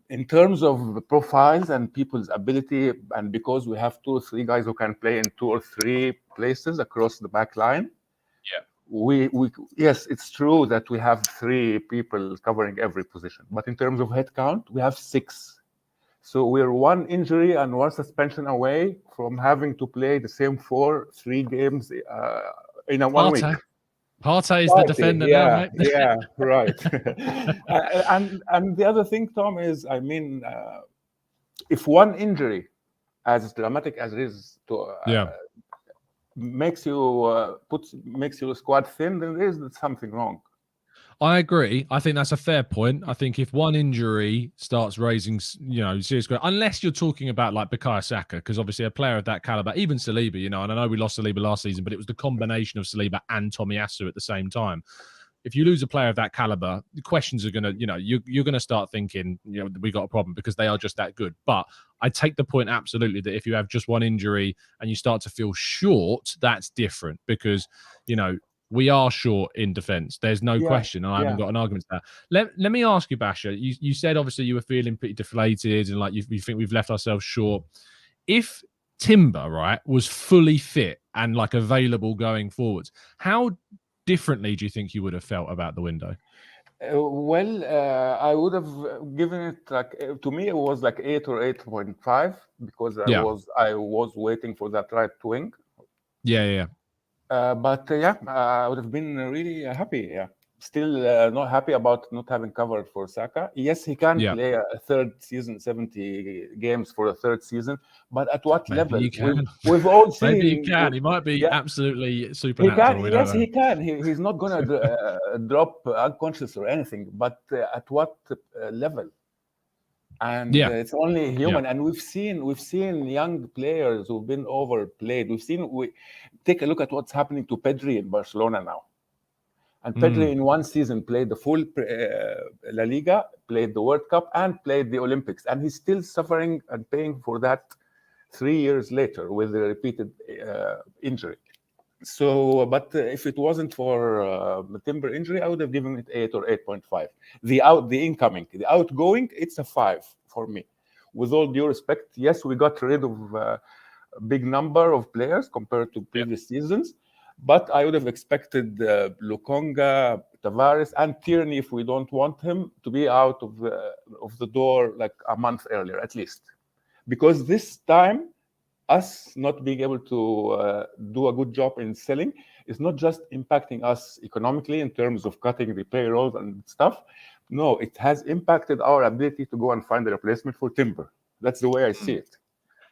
Speaker 7: In terms of profiles and people's ability, and because we have 2 or 3 guys who can play in 2 or 3 places across the back line, we yes, it's true that we have 3 people covering every position, but in terms of head count, we have 6. So we're 1 injury and 1 suspension away from having to play the same 3 games in a 1 week.
Speaker 1: Partey is the defender now, mate.
Speaker 7: Yeah, right. And the other thing, Tom, is, I mean, if 1 injury, as dramatic as it is, makes your squad thin, then there is something wrong.
Speaker 1: I agree. I think that's a fair point. I think if 1 injury starts raising, serious, unless you're talking about like Bukayo Saka, because obviously a player of that caliber, even Saliba, and I know we lost Saliba last season, but it was the combination of Saliba and Tomiyasu at the same time. If you lose a player of that caliber, the questions are going to, you're going to start thinking, we got a problem because they are just that good. But I take the point absolutely that if you have just 1 injury and you start to feel short, that's different because, we are short in defence. There's no question. And I haven't got an argument to that. Let me ask you, Basha. You said obviously you were feeling pretty deflated and like you think we've left ourselves short. If Timber, was fully fit and like available going forwards, how differently do you think you would have felt about the window?
Speaker 7: I would have given it to me it was like 8 or 8.5 because I was waiting for that right wing.
Speaker 1: Yeah.
Speaker 7: But I would have been really happy. Yeah. still not happy about not having covered for Saka. Yes, he can play a third season, 70 games for a third season, but at what level? We've all seen.
Speaker 1: Maybe he can. He might be absolutely supernatural.
Speaker 7: He can. Yes, he can. He's not going to drop unconscious or anything, but at what level? And it's only human. And we've seen young players who've been overplayed. We take a look at what's happening to Pedri in Barcelona now. And Pedri in one season played the full La Liga, played the World Cup, and played the Olympics. And he's still suffering and paying for that 3 years later with a repeated injury. So, but if it wasn't for the Timber injury, I would have given it 8 or 8.5. The incoming, the outgoing, it's a 5 for me. With all due respect, yes, we got rid of a big number of players compared to previous seasons, but I would have expected Lokonga, Tavares, and Tierney, if we don't want him, to be out of the door like a month earlier, at least. Because this time, us not being able to do a good job in selling is not just impacting us economically in terms of cutting the payrolls and stuff. No, it has impacted our ability to go and find a replacement for Timber. That's the way I see it.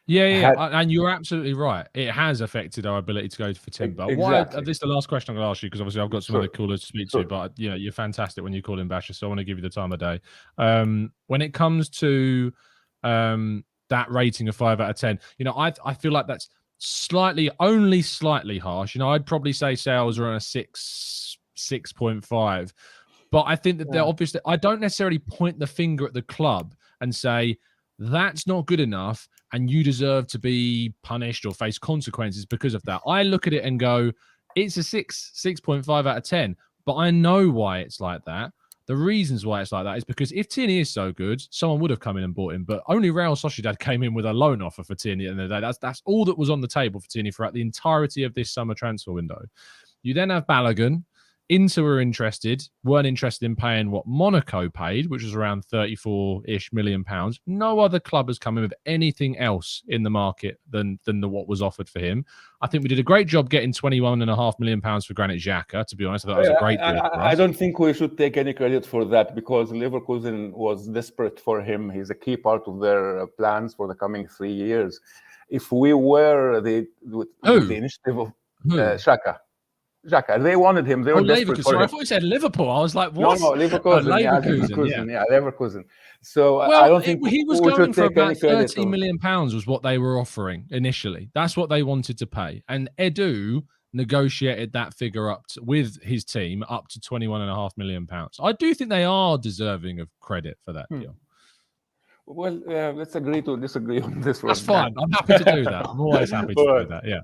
Speaker 1: Yeah. And you're absolutely right. It has affected our ability to go for Timber.
Speaker 7: Exactly.
Speaker 1: This is the last question I'm going to ask you, because obviously I've got some other callers to speak to, but you're fantastic when you call in, Basha, so I want to give you the time of day. When it comes to that rating of 5 out of 10, I feel like that's only slightly harsh. I'd probably say sales are on a 6.5, but I think that they're obviously, I don't necessarily point the finger at the club and say that's not good enough and you deserve to be punished or face consequences because of that. I look at it and go, it's a 6.5 out of 10, but I know why it's like that. The reasons why it's like that is because if Tierney is so good, someone would have come in and bought him. But only Real Sociedad came in with a loan offer for Tierney at the end of the day. That's all that was on the table for Tierney throughout the entirety of this summer transfer window. You then have Balogun. Inter weren't interested in paying what Monaco paid, which was around 34-ish million pounds. No other club has come in with anything else in the market than what was offered for him. I think we did a great job getting 21.5 million pounds for Granit Xhaka, to be honest. I thought that was a great deal for us.
Speaker 7: I don't think we should take any credit for that, because Leverkusen was desperate for him. He's a key part of their plans for the coming 3 years. If we were the initiative of Xhaka, they wanted him. They were desperate for him.
Speaker 1: I thought you said Liverpool. I was like, what?
Speaker 7: No, Leverkusen. Leverkusen. So I don't think
Speaker 1: he was going for about 30 million pounds was what they were offering initially. That's what they wanted to pay. And Edu negotiated that figure up with his team up to 21.5 million pounds. I do think they are deserving of credit for that deal.
Speaker 7: Well, let's agree to disagree on this one.
Speaker 1: That's fine. I'm happy to do that. I'm always happy to do that. Yeah.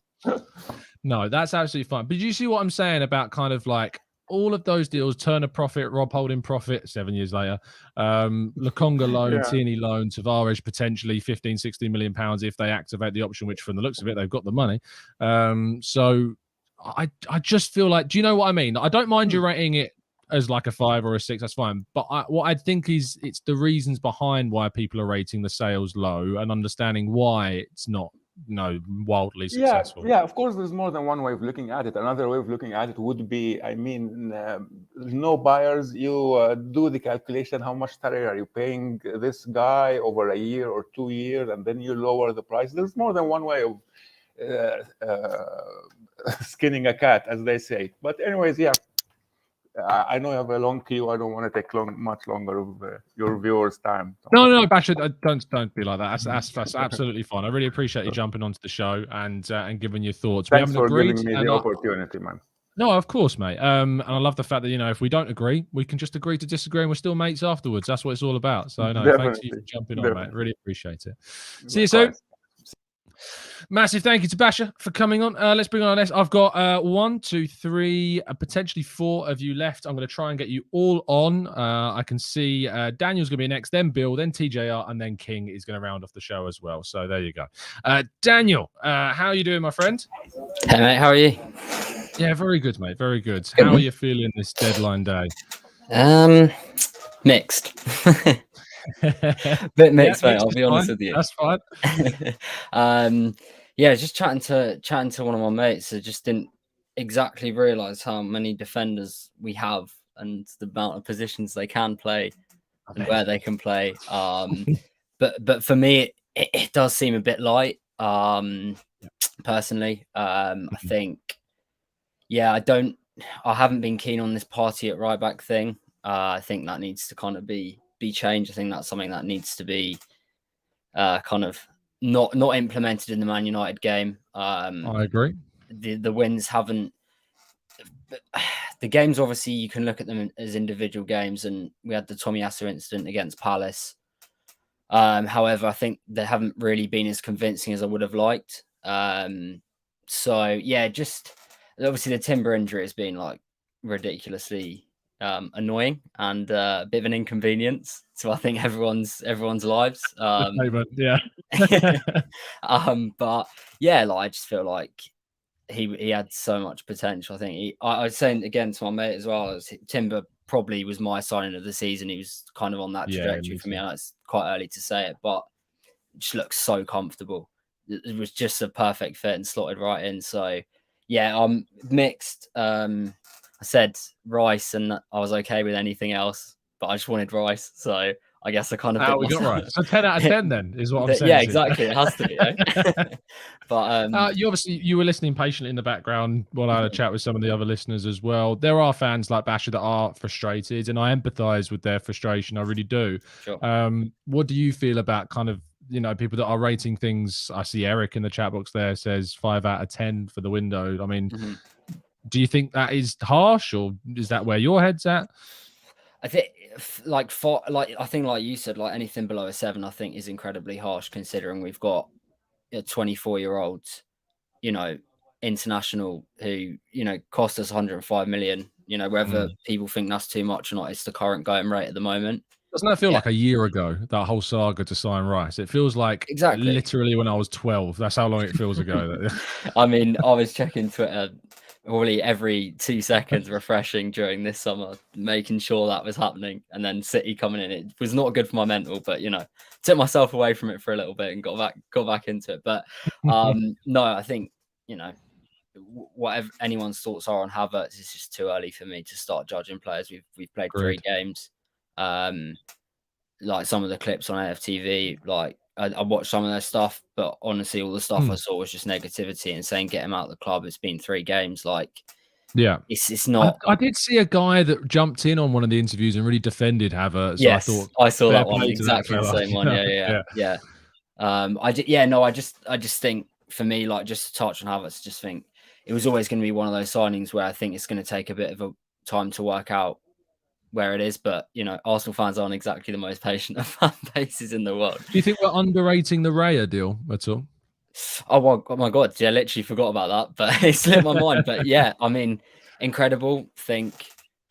Speaker 1: No, that's absolutely fine. But do you see what I'm saying about kind of like all of those deals? Turner profit, Rob Holding profit 7 years later. Lokonga loan, Tierney loan, Tavares potentially 15-16 million pounds if they activate the option, which from the looks of it, they've got the money. So I just feel like, do you know what I mean? I don't mind you rating it as like a 5 or a 6, that's fine. But what I think is it's the reasons behind why people are rating the sales low and understanding why it's not wildly successful.
Speaker 7: Yeah, of course there's more than one way of looking at it. Another way of looking at it would be, no buyers, you do the calculation, how much salary are you paying this guy over a year or 2 years, and then you lower the price. There's more than one way of skinning a cat, as they say. But anyways, I know you have a long queue. I don't want to take much longer of your viewers' time.
Speaker 1: No, Basha, don't be like that. That's absolutely fine. I really appreciate you jumping onto the show and giving your thoughts.
Speaker 7: Thanks for giving me the opportunity, man.
Speaker 1: No, of course, mate. And I love the fact that if we don't agree, we can just agree to disagree, and we're still mates afterwards. That's what it's all about. So thanks you for jumping on, mate. Really appreciate it. See you soon. Massive thank you to Basha for coming on. Let's bring on our next. I've got 1, 2, 3, potentially 4 of you left. I'm going to try and get you all on. I can see Daniel's going to be next, then Bill, then TJR, and then King is going to round off the show as well. So there you go. Daniel, how are you doing, my friend?
Speaker 8: Hey, mate. How are you?
Speaker 1: Yeah, very good, mate. Very good. How are you feeling this deadline day?
Speaker 8: Mixed. Bit mixed, mate. I'll be honest with you.
Speaker 1: That's fine.
Speaker 8: Just chatting to one of my mates. I just didn't exactly realise how many defenders we have and the amount of positions they can play and where they can play. But for me, it does seem a bit light. Personally, I think, I haven't been keen on this party at right back thing. I think that needs to kind of be changed. I think that's something that needs to be kind of not implemented in the Man United game.
Speaker 1: I agree.
Speaker 8: The wins haven't. The games, obviously, you can look at them as individual games, and we had the Tomiyasu incident against Palace. However, I think they haven't really been as convincing as I would have liked. So yeah, just obviously the Timber injury has been like ridiculously annoying and a bit of an inconvenience to I think everyone's lives.
Speaker 1: Yeah.
Speaker 8: But yeah, like I just feel like he had so much potential. I think I was saying again to my mate as well, Timber probably was my signing of the season. He was kind of on that trajectory for me. I know it's quite early to say it, but it just looks so comfortable. It was just a perfect fit and slotted right in. So yeah, I'm mixed. I said Rice and I was okay with anything else, but I just wanted Rice. So I guess I kind of
Speaker 1: we got right. So 10 out of 10 then is what I'm saying.
Speaker 8: Yeah, exactly. It has to be. But
Speaker 1: you were listening patiently in the background while I had a chat with some of the other listeners as well. There are fans like Basha that are frustrated, and I empathise with their frustration. I really do.
Speaker 8: Sure.
Speaker 1: What do you feel about kind of, people that are rating things? I see Eric in the chat box there says 5 out of 10 for the window. I mean, do you think that is harsh, or is that where your head's at?
Speaker 8: I think I think like you said, like anything below a 7, I think is incredibly harsh, considering we've got a 24-year-old, international who, cost us 105 million. Whether people think that's too much or not, it's the current going rate at the moment.
Speaker 1: Doesn't that feel like a year ago, that whole saga to sign Rice? It feels like literally when I was 12. That's how long it feels ago.
Speaker 8: I mean, I was checking Twitter probably every 2 seconds, refreshing during this summer, making sure that was happening. And then City coming in, it was not good for my mental, but took myself away from it for a little bit and got back into it. But no, I think whatever anyone's thoughts are on Havertz, it's just too early for me to start judging players. We've played 3 games. Like some of the clips on AFTV, like I watched some of their stuff, but honestly, all the stuff I saw was just negativity and saying get him out of the club. It's been 3 games. Like, yeah, it's not. I
Speaker 1: did see a guy that jumped in on one of the interviews and really defended Havertz.
Speaker 8: Yes,
Speaker 1: so
Speaker 8: I saw that one, exactly the same one. Yeah. I just think for me, like, just to touch on Havertz, just think it was always going to be one of those signings where I think it's going to take a bit of a time to work out where it is, but Arsenal fans aren't exactly the most patient of fan bases in the world.
Speaker 1: Do you think we're underrating the Raya deal at all?
Speaker 8: Oh my god, yeah, literally forgot about that, but it slipped my mind. But yeah, I mean, incredible. Think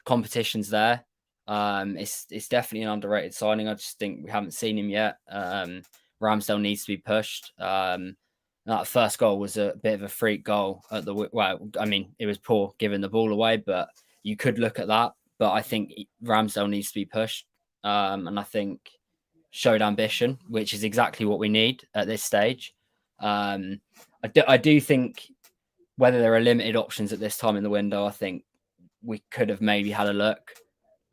Speaker 8: competition's there. It's definitely an underrated signing. I just think we haven't seen him yet. Ramsdale needs to be pushed. That first goal was a bit of a freak goal at I mean, it was poor giving the ball away, but you could look at that. But I think Ramsdale needs to be pushed. And I think showed ambition, which is exactly what we need at this stage. I do think whether there are limited options at this time in the window, I think we could have maybe had a look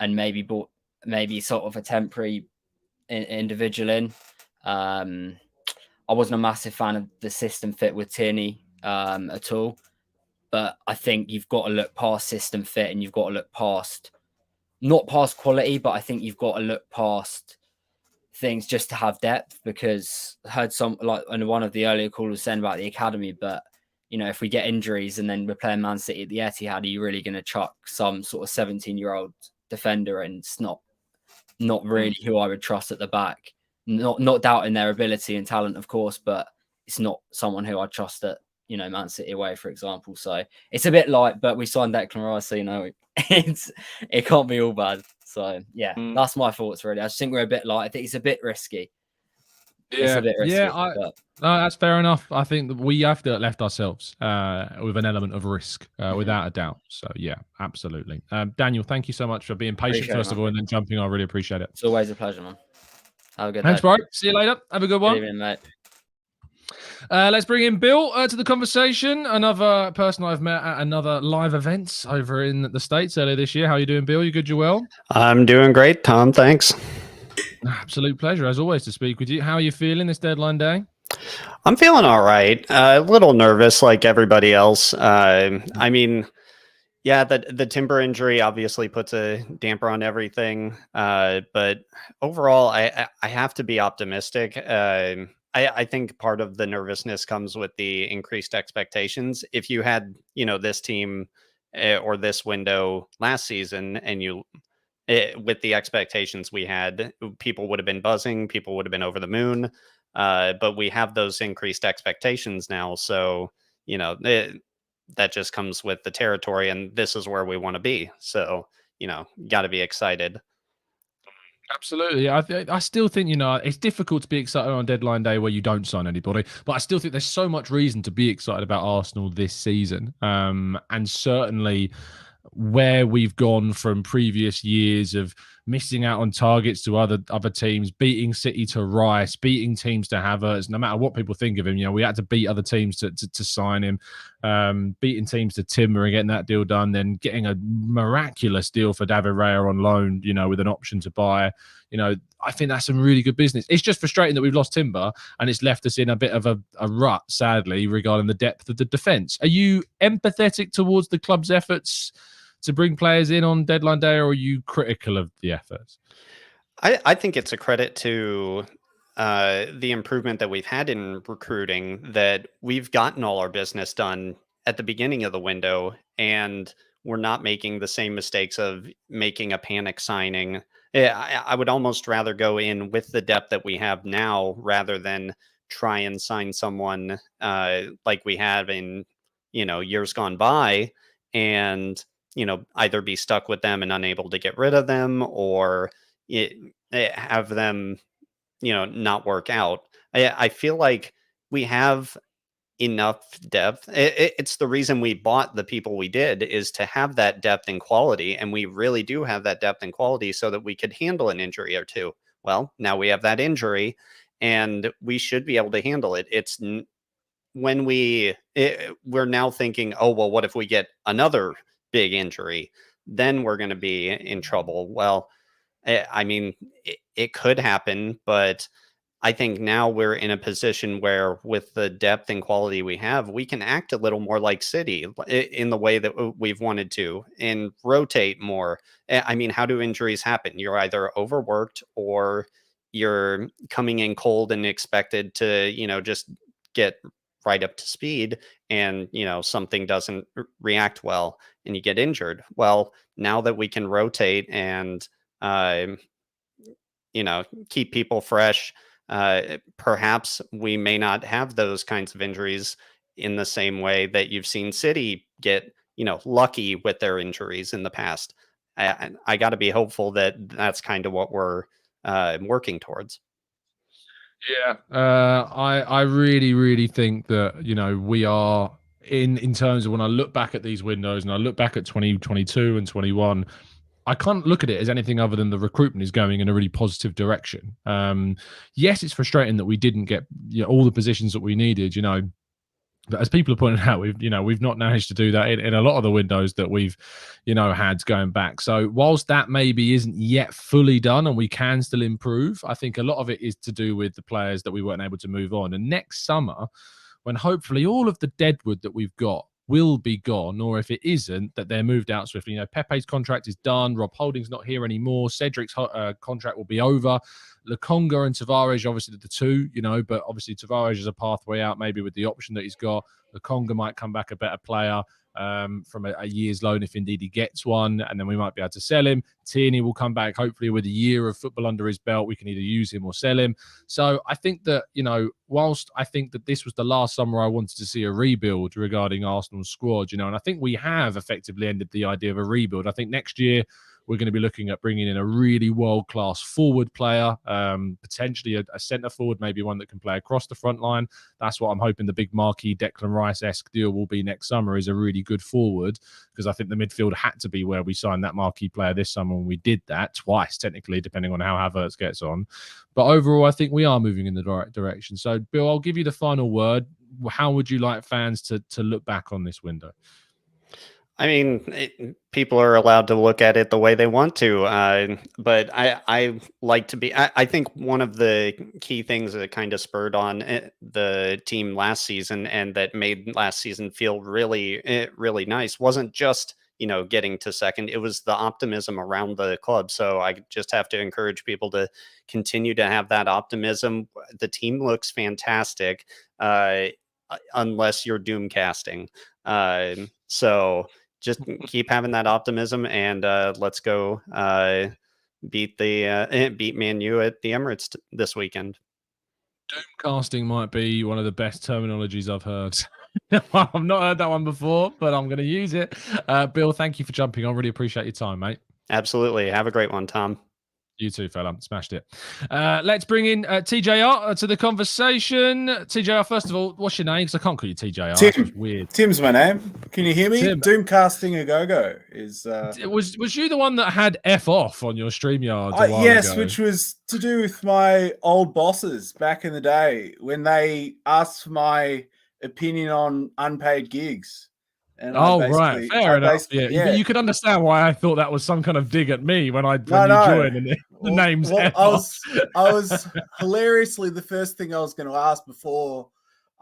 Speaker 8: and maybe bought sort of a temporary individual in. I wasn't a massive fan of the system fit with Tierney at all. But I think you've got to look past system fit and you've got to look not past quality, but I think you've got to look past things just to have depth, because I heard and one of the earlier callers saying about the academy, but if we get injuries and then we're playing Man City at the Etihad, are you really going to chuck some sort of 17-year-old defender? And it's not really who I would trust at the back. Not doubting their ability and talent, of course, but it's not someone who I trust at Man City away, for example. So it's a bit light, but we signed Declan Rice, so it can't be all bad. So yeah, that's my thoughts really. I just think we're a bit light. I think it's a bit risky.
Speaker 1: Yeah, no, that's fair enough. I think that we have to left ourselves with an element of risk, without a doubt. So yeah, absolutely. Daniel, thank you so much for being patient first of all, and then jumping. I really appreciate it.
Speaker 8: It's always a pleasure, man. Have a good
Speaker 1: Thanks,
Speaker 8: day.
Speaker 1: bro. See you later. Have a good one.
Speaker 8: Good evening, mate.
Speaker 1: Let's bring in Bill to the conversation. Another person I've met at another live event over in the States earlier this year. How are you doing, Bill? You good? You well?
Speaker 9: I'm doing great, Tom. Thanks.
Speaker 1: Absolute pleasure, as always, to speak with you. How are you feeling this deadline day?
Speaker 9: I'm feeling all right. A little nervous, like everybody else. I mean, yeah, the Timber injury obviously puts a damper on everything. But overall, I have to be optimistic. I think part of the nervousness comes with the increased expectations. If you had, this team or this window last season, and with the expectations we had, people would have been buzzing, people would have been over the moon. But we have those increased expectations now. So, that just comes with the territory, and this is where we want to be. So, got to be excited.
Speaker 1: Absolutely. I still think, it's difficult to be excited on deadline day where you don't sign anybody, but I still think there's so much reason to be excited about Arsenal this season. And certainly where we've gone from previous years of missing out on targets to other teams, beating City to Rice, beating teams to Havertz, no matter what people think of him, we had to beat other teams to sign him, beating teams to Timber and getting that deal done, then getting a miraculous deal for David Raya on loan, with an option to buy. I think that's some really good business. It's just frustrating that we've lost Timber and it's left us in a bit of a rut, sadly, regarding the depth of the defence. Are you empathetic towards the club's efforts to bring players in on deadline day, or are you critical of the efforts?
Speaker 9: I think it's a credit to the improvement that we've had in recruiting, that we've gotten all our business done at the beginning of the window, and we're not making the same mistakes of making a panic signing. I would almost rather go in with the depth that we have now rather than try and sign someone like we have in years gone by, and either be stuck with them and unable to get rid of them, or have them, not work out. I feel like we have enough depth. It's the reason we bought the people we did, is to have that depth and quality. And we really do have that depth and quality so that we could handle an injury or two. Well, now we have that injury and we should be able to handle it. It's when we're now thinking, oh, well, what if we get another big injury? Then we're going to be in trouble. Well, I mean, it could happen, but I think now we're in a position where, with the depth and quality we have, we can act a little more like City in the way that we've wanted to, and rotate more. I mean, how do injuries happen? You're either overworked or you're coming in cold and expected to, just get right up to speed, and something doesn't react well and you get injured. Well, now that we can rotate and keep people fresh, perhaps we may not have those kinds of injuries in the same way that you've seen City get lucky with their injuries in the past. I got to be hopeful that that's kind of what we're working towards.
Speaker 1: Yeah, I really, really think that we are in terms of, when I look back at these windows and I look back at 2022 and 21, I can't look at it as anything other than the recruitment is going in a really positive direction. Yes, it's frustrating that we didn't get all the positions that we needed. But as people have pointed out, we've not managed to do that in a lot of the windows that we've had going back. So whilst that maybe isn't yet fully done and we can still improve, I think a lot of it is to do with the players that we weren't able to move on. And next summer, when hopefully all of the deadwood that we've got will be gone, or if it isn't, that they're moved out swiftly. Pepe's contract is done. Rob Holding's not here anymore. Cedric's contract will be over. Lokonga and Tavares, obviously the two, but obviously Tavares is a pathway out, maybe with the option that he's got. Lokonga might come back a better player from a year's loan, if indeed he gets one, and then we might be able to sell him. Tierney will come back, hopefully with a year of football under his belt. We can either use him or sell him. So I think that, whilst I think that this was the last summer I wanted to see a rebuild regarding Arsenal's squad, and I think we have effectively ended the idea of a rebuild. I think next year we're going to be looking at bringing in a really world-class forward player, potentially a centre forward, maybe one that can play across the front line. That's what I'm hoping the big marquee Declan Rice-esque deal will be next summer, is a really good forward, because I think the midfield had to be where we signed that marquee player this summer, and we did that twice, technically, depending on how Havertz gets on. But overall, I think we are moving in the right direction. So, Bill, I'll give you the final word. How would you like fans to look back on this window?
Speaker 9: I mean, people are allowed to look at it the way they want to, but I like to be. I think one of the key things that kind of spurred on the team last season and that made last season feel really, really nice wasn't just, you know, getting to second. It was the optimism around the club. So I just have to encourage people to continue to have that optimism. The team looks fantastic, unless you're doom casting. So just keep having that optimism, and let's go beat Man U at the Emirates this weekend.
Speaker 1: Doomcasting might be one of the best terminologies I've heard. I've not heard that one before, but I'm going to use it. Bill, thank you for jumping on. Really appreciate your time, mate.
Speaker 9: Absolutely. Have a great one, Tom.
Speaker 1: You too, fella. Smashed it. Let's bring in TJR to the conversation. TJR, first of all, what's your name? Because I can't call you TJR.
Speaker 10: Tim.
Speaker 1: That's weird.
Speaker 10: Tim's my name. Can you hear me?
Speaker 1: Tim.
Speaker 10: Doomcasting a go-go is...
Speaker 1: Was you the one that had F off on your StreamYard a while
Speaker 10: yes,
Speaker 1: ago?
Speaker 10: which was to do with my old bosses back in the day when they asked for my opinion on unpaid gigs. And
Speaker 1: right, fair enough. Yeah, but you could understand why I thought that was some kind of dig at me when you joined and the name's
Speaker 10: I was hilariously, the first thing I was going to ask before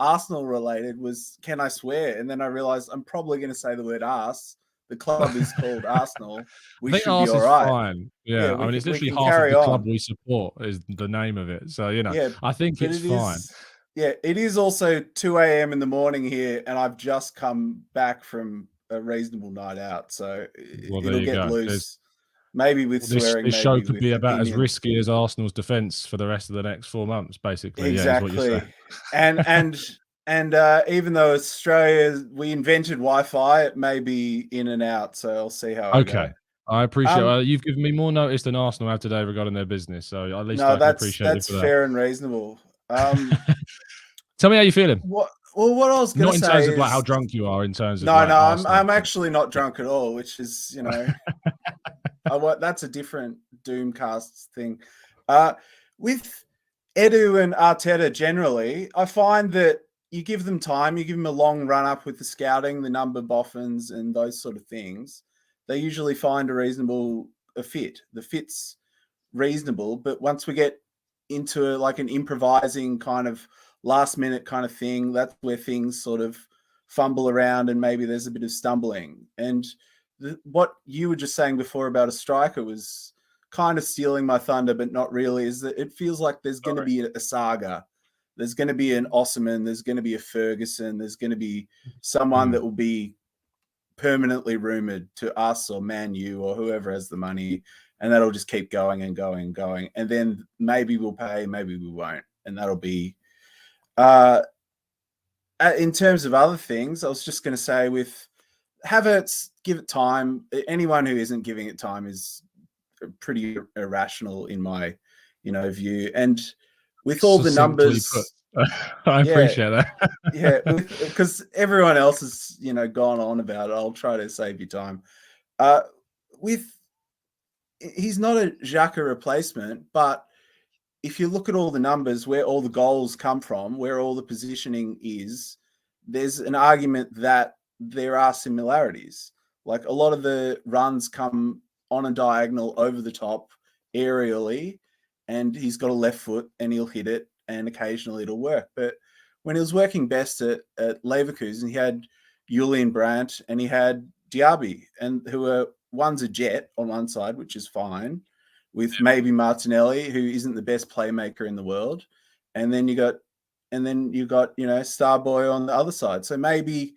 Speaker 10: Arsenal related was, can I swear? And then I realized I'm probably going to say the word arse. The club is called Arsenal. We should be all right.
Speaker 1: Fine. Yeah, I mean, it's literally half of the club we support is the name of it. So, you know, I think it's fine.
Speaker 10: Yeah, it is also 2 a.m. in the morning here, and I've just come back from a reasonable night out, so it'll get loose. Maybe with swearing.
Speaker 1: This show could be about as risky as Arsenal's defense for the rest of the next 4 months, basically.
Speaker 10: Exactly.
Speaker 1: Yeah,
Speaker 10: and even though Australia, we invented Wi-Fi, it may be in and out, so I'll see how.
Speaker 1: Okay. I appreciate you've given me more notice than Arsenal have today regarding their business, so at least I can appreciate
Speaker 10: that's fair and reasonable.
Speaker 1: Tell me how you're feeling.
Speaker 10: What I was going to say,
Speaker 1: not in terms of like how drunk you are. In terms of
Speaker 10: I'm actually not drunk at all, which is that's a different Doomcast thing. With Edu and Arteta generally, I find that you give them time, you give them a long run up with the scouting, the number boffins, and those sort of things. They usually find a reasonable fit. The fit's reasonable, but once we get into like an improvising kind of last minute kind of thing, that's where things sort of fumble around and maybe there's a bit of stumbling. And what you were just saying before about a striker was kind of stealing my thunder, but not really, is that it feels like there's going to be a saga. There's going to be an Osimhen, there's going to be a Ferguson, there's going to be someone that will be permanently rumored to us or Man U or whoever has the money, and that'll just keep going and going and going. And then maybe we'll pay, maybe we won't. And that'll be... in terms of other things, I was just going to say with Havertz, give it time. Anyone who isn't giving it time is pretty irrational in my, view. And with all the numbers...
Speaker 1: I appreciate that.
Speaker 10: Yeah, because everyone else has, gone on about it. I'll try to save you time. He's not a Xhaka replacement, but if you look at all the numbers, where all the goals come from, where all the positioning is, there's an argument that there are similarities. Like a lot of the runs come on a diagonal over the top aerially, and he's got a left foot and he'll hit it, and occasionally it'll work. But when he was working best at Leverkusen, he had Julian Brandt and he had Diaby, and one's a jet on one side, which is fine, with maybe Martinelli, who isn't the best playmaker in the world. And then you got Starboy on the other side. So maybe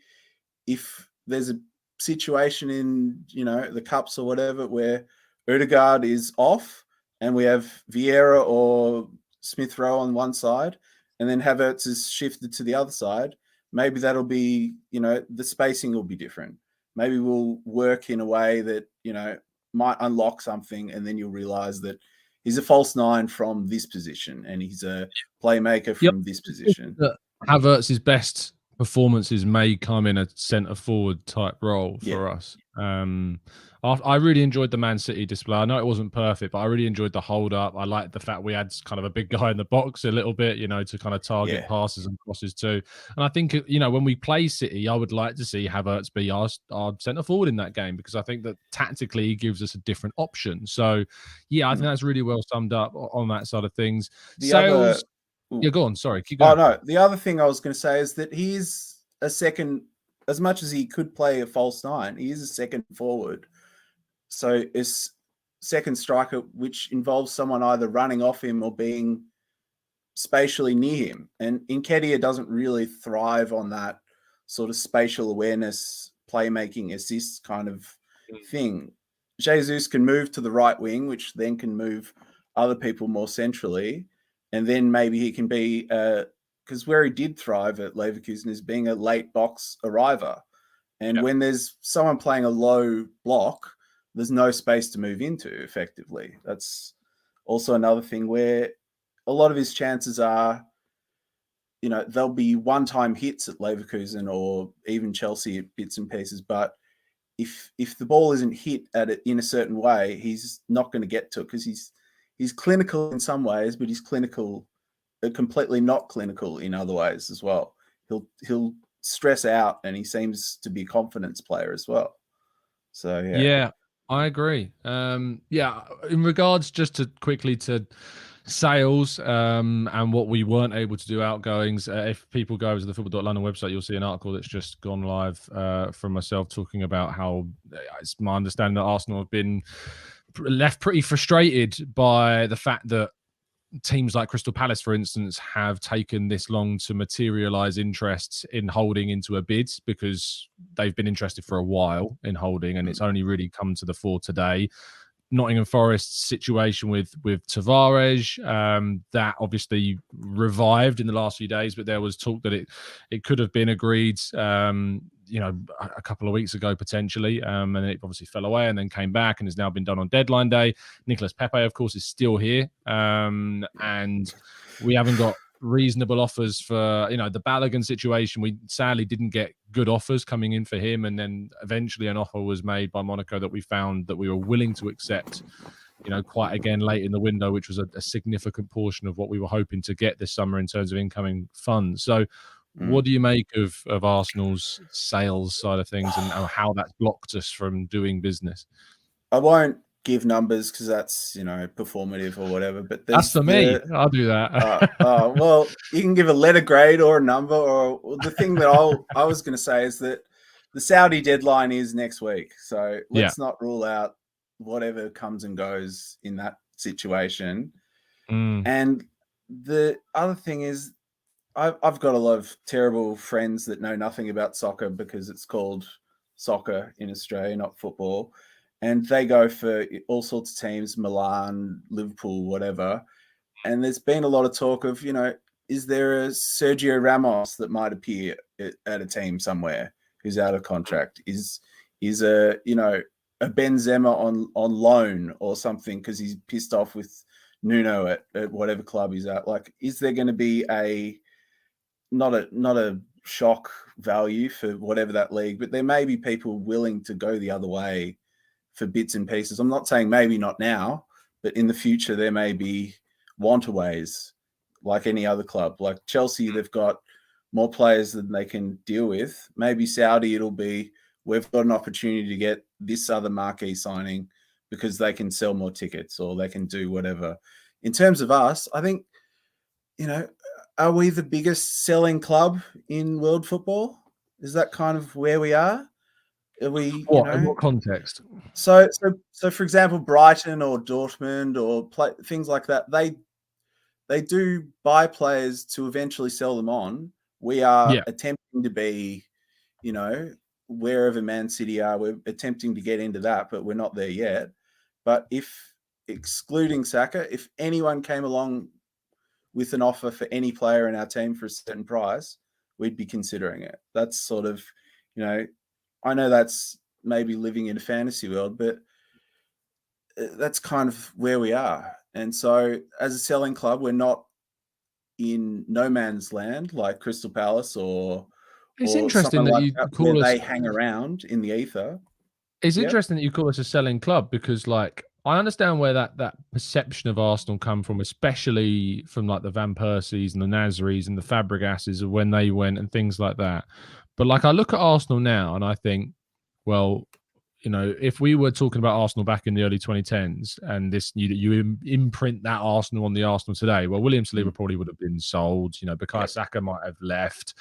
Speaker 10: if there's a situation in, the cups or whatever, where Odegaard is off and we have Vieira or Smith Rowe on one side, and then Havertz is shifted to the other side, maybe that'll be, the spacing will be different. Maybe we'll work in a way that, might unlock something, and then you'll realize that he's a false nine from this position, and he's a playmaker from this position.
Speaker 1: Havertz's best performances may come in a centre forward type role for us. I really enjoyed the Man City display. I know it wasn't perfect, but I really enjoyed the hold up. I liked the fact we had kind of a big guy in the box a little bit, you know, to kind of target passes and crosses too. And I think, you know, when we play City, I would like to see Havertz be our centre forward in that game, because I think that tactically he gives us a different option. So, yeah, I think that's really well summed up on that side of things. Sales. Yeah, go on. Sorry, keep going.
Speaker 10: Oh no, the other thing I was going to say is that he's a second, as much as he could play a false nine, he is a second forward. So it's second striker, which involves someone either running off him or being spatially near him. And Nketiah doesn't really thrive on that sort of spatial awareness, playmaking, assist kind of thing. Jesus can move to the right wing, which then can move other people more centrally. And then maybe he can be, because where he did thrive at Leverkusen is being a late box arriver. And when there's someone playing a low block, there's no space to move into effectively. That's also another thing where a lot of his chances are, you know, there'll be one-time hits at Leverkusen or even Chelsea at bits and pieces. But if the ball isn't hit at it in a certain way, he's not going to get to it, because he's clinical in some ways, but he's completely not clinical in other ways as well. He'll stress out, and he seems to be a confidence player as well. So
Speaker 1: yeah, I agree. In regards just to quickly to sales and what we weren't able to do outgoings, if people go to the football.london website, you'll see an article that's just gone live from myself talking about how it's my understanding that Arsenal have been left pretty frustrated by the fact that teams like Crystal Palace, for instance, have taken this long to materialize interest in holding into a bid, because they've been interested for a while in holding, and it's only really come to the fore today. Nottingham Forest's situation with Tavares, that obviously revived in the last few days, but there was talk that it could have been agreed, you know, a couple of weeks ago potentially, and it obviously fell away and then came back and has now been done on deadline day. Nicolas Pepe, of course, is still here, and we haven't got reasonable offers for, you know, the Balogun situation. We sadly didn't get good offers coming in for him, and then eventually an offer was made by Monaco that we found that we were willing to accept, you know, quite again late in the window, which was a significant portion of what we were hoping to get this summer in terms of incoming funds. So what do you make of Arsenal's sales side of things and how that's blocked us from doing business?
Speaker 10: I won't give numbers because that's, you know, performative or whatever, but
Speaker 1: that's for me. I'll do that.
Speaker 10: Well, you can give a letter grade or a number, or the thing that I was going to say is that the Saudi deadline is next week, so let's not rule out whatever comes and goes in that situation. And the other thing is, I've got a lot of terrible friends that know nothing about soccer because it's called soccer in Australia, not football. And they go for all sorts of teams, Milan, Liverpool, whatever. And there's been a lot of talk of, you know, is there a Sergio Ramos that might appear at a team somewhere who's out of contract? Is a, you know, a Benzema on loan or something because he's pissed off with Nuno at whatever club he's at? Like, is there going to be not a shock value for whatever that league, but there may be people willing to go the other way for bits and pieces. I'm not saying maybe not now, but in the future there may be wantaways like any other club. Like Chelsea, they've got more players than they can deal with. Maybe Saudi, it'll be, we've got an opportunity to get this other marquee signing because they can sell more tickets or they can do whatever. In terms of us, I think, you know, are we the biggest selling club in world football? Is that kind of where we are? Are we,
Speaker 1: in what context?
Speaker 10: So for example, Brighton or Dortmund or things like that, they do buy players to eventually sell them on. We are attempting to be, you know, wherever Man City are, we're attempting to get into that, but we're not there yet. But if, excluding Saka, if anyone came along with an offer for any player in our team for a certain price, we'd be considering it. That's sort of, you know, I know that's maybe living in a fantasy world, but that's kind of where we are. And so, as a selling club, we're not in no man's land like Crystal Palace or
Speaker 1: interesting that
Speaker 10: like
Speaker 1: you
Speaker 10: that,
Speaker 1: call
Speaker 10: where
Speaker 1: us.
Speaker 10: they hang around in the ether.
Speaker 1: It's interesting that you call us a selling club, because like I understand where that perception of Arsenal come from, especially from like the Van Persies and the Nasris and the Fabregases of when they went and things like that. But like I look at Arsenal now and I think, well, you know, if we were talking about Arsenal back in the early 2010s and this, you imprint that Arsenal on the Arsenal today, well, William Saliba probably would have been sold. You know, Bukayo Saka might have left.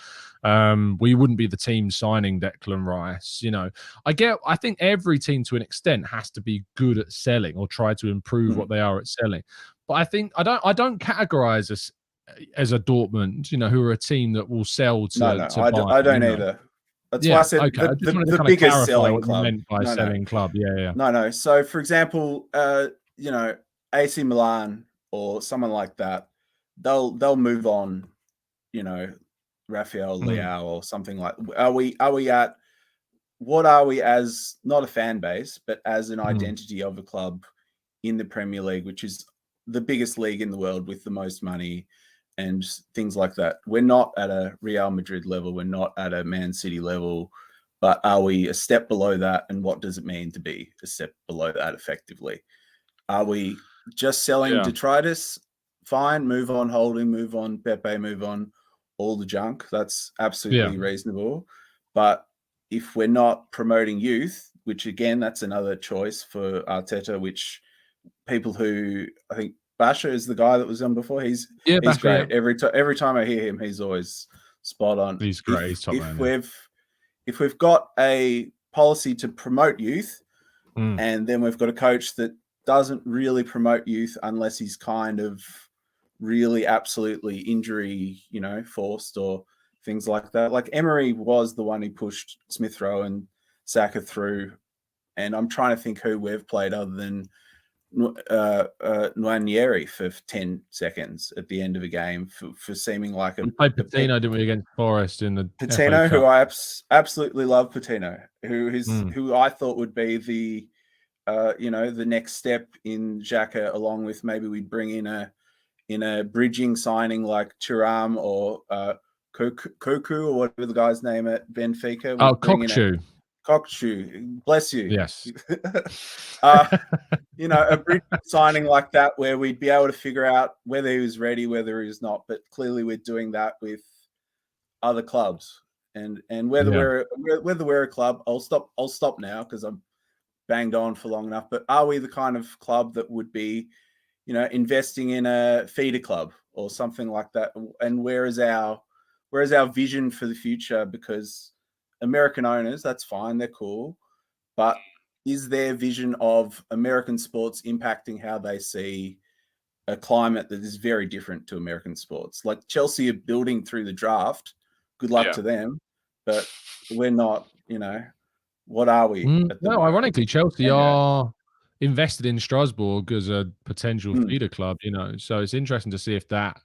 Speaker 1: We wouldn't be the team signing Declan Rice. You know, I think every team to an extent has to be good at selling or try to improve what they are at selling. But I think I don't categorize us as a Dortmund, you know, who are a team that will sell to.
Speaker 10: No,
Speaker 1: to
Speaker 10: I
Speaker 1: buy,
Speaker 10: don't
Speaker 1: you know.
Speaker 10: either. That's why I said the biggest selling club.
Speaker 1: Meant by selling club. Yeah.
Speaker 10: No. So, for example, you know, AC Milan or someone like that, they'll move on. You know, Rafael Leao or something like. Are we at? What are we as not a fan base, but as an identity of a club in the Premier League, which is the biggest league in the world with the most money and things like that. We're not at a Real Madrid level. We're not at a Man City level, but are we a step below that? And what does it mean to be a step below that effectively? Are we just selling detritus? Fine, move on, Holding, move on, Pepe, move on, all the junk. That's absolutely reasonable. But if we're not promoting youth, which again, that's another choice for Arteta, which people who I think Basha is the guy that was on before. He's Basha, great. Yeah. Every time I hear him, he's always spot on.
Speaker 1: He's great. He's top man.
Speaker 10: If we've got a policy to promote youth, and then we've got a coach that doesn't really promote youth unless he's kind of really absolutely injury, you know, forced or things like that. Like Emery was the one who pushed Smith Rowe and Saka through, and I'm trying to think who we've played other than Nwaneri for 10 seconds at the end of a game for seeming like
Speaker 1: we played Patino, didn't we, against Forest in the
Speaker 10: Patino, who I absolutely love. Patino, who I thought would be the you know, the next step in Xhaka, along with maybe we'd bring in a bridging signing like Thuram or Koku or whatever the guy's name at Benfica. Cockchu, bless you.
Speaker 1: Yes.
Speaker 10: You know, a bridge signing like that where we'd be able to figure out whether he was ready, whether he was not. But clearly, we're doing that with other clubs, and whether we're a club, I'll stop now because I'm banged on for long enough. But are we the kind of club that would be, you know, investing in a feeder club or something like that? And where is our vision for the future? Because American owners, that's fine, they're cool, but is their vision of American sports impacting how they see a climate that is very different to American sports? Like Chelsea are building through the draft. Good luck to them, but we're not, you know, what are we?
Speaker 1: No, ironically, Chelsea are invested in Strasbourg as a potential feeder club, you know, so it's interesting to see if that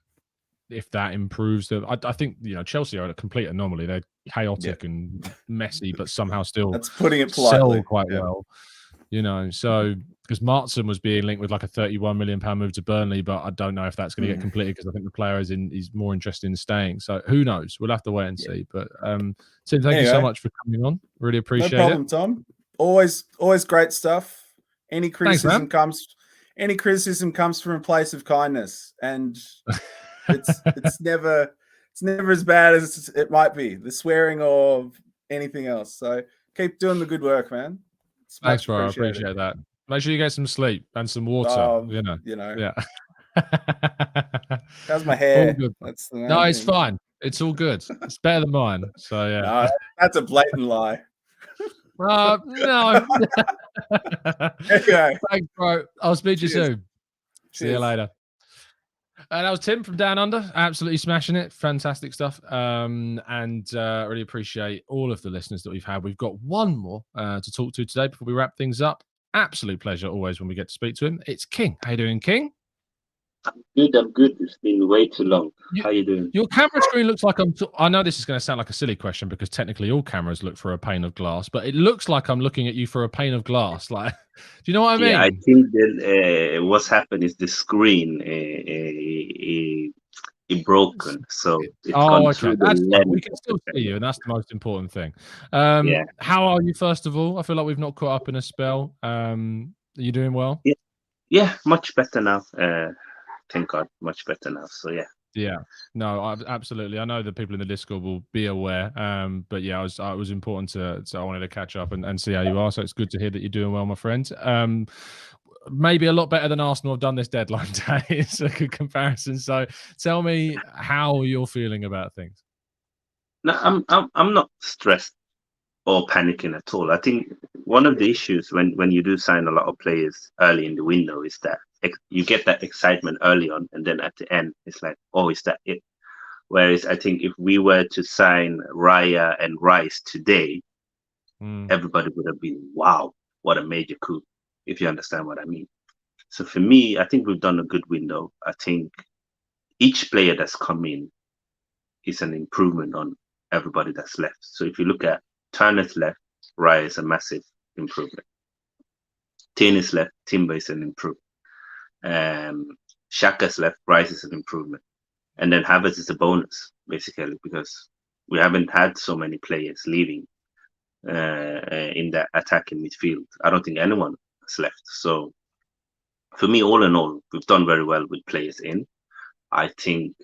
Speaker 1: improves. I think, you know, Chelsea are a complete anomaly. They're chaotic and messy, but somehow still
Speaker 10: that's putting it politely
Speaker 1: sell quite well, you know. So because Martson was being linked with like a £31 million move to Burnley, but I don't know if that's going to get completed because I think the player is more interested in staying. So who knows? We'll have to wait and see. But Tim, thank you so much for coming on. Really appreciate it.
Speaker 10: No problem, Tom. Always great stuff. Any criticism comes from a place of kindness, and it's never as bad as it might be, the swearing or anything else. So keep doing the good work, man.
Speaker 1: Thanks, bro. I appreciate that. Make sure you get some sleep and some water. Yeah.
Speaker 10: How's my hair?
Speaker 1: No, it's fine. It's all good. It's better than mine. So yeah.
Speaker 10: No, that's a blatant lie.
Speaker 1: No.
Speaker 10: Okay.
Speaker 1: Thanks, bro. I'll speak to you soon.
Speaker 10: Cheers.
Speaker 1: See you later. That was Tim from Down Under, absolutely smashing it. Fantastic stuff. And really appreciate all of the listeners that we've had. We've got one more to talk to today before we wrap things up. Absolute pleasure always when we get to speak to him. It's King. How you doing, King?
Speaker 11: I'm good. It's been way too long. How you doing?
Speaker 1: Your camera screen looks like I know this is going to sound like a silly question because technically all cameras look for a pane of glass, but it looks like I'm looking at you for a pane of glass. Like, do you know what I mean?
Speaker 11: Yeah, I think that what's happened is the screen it broken, so it's gone through the
Speaker 1: That's fine.
Speaker 11: lens.
Speaker 1: We can still see you, and that's the most important thing.
Speaker 11: Yeah.
Speaker 1: How are you, first of all? I feel like we've not caught up in a spell. Are you doing well?
Speaker 11: Yeah, much better now. Thank God, much better now. So yeah.
Speaker 1: Yeah, no, absolutely. I know that people in the Discord will be aware, but yeah, it was important so I wanted to catch up and see how you are. So it's good to hear that you're doing well, my friend. Maybe a lot better than Arsenal have done this deadline day. It's a good comparison. So tell me how you're feeling about things.
Speaker 11: No, I'm not stressed or panicking at all. I think one of the issues when you do sign a lot of players early in the window is that you get that excitement early on, and then at the end it's like, oh, is that it? Whereas I think if we were to sign Raya and Rice today, everybody would have been, wow, what a major coup, if you understand what I mean. So for me, I think we've done a good window. I think each player that's come in is an improvement on everybody that's left. So if you look at Turner's left, Raya is a massive improvement. Tierney's left, Timber is an improvement. Xhaka's left, Rice is an improvement. And then Havertz is a bonus, basically, because we haven't had so many players leaving in that attacking midfield. I don't think anyone has left. So for me, all in all, we've done very well with players in. I think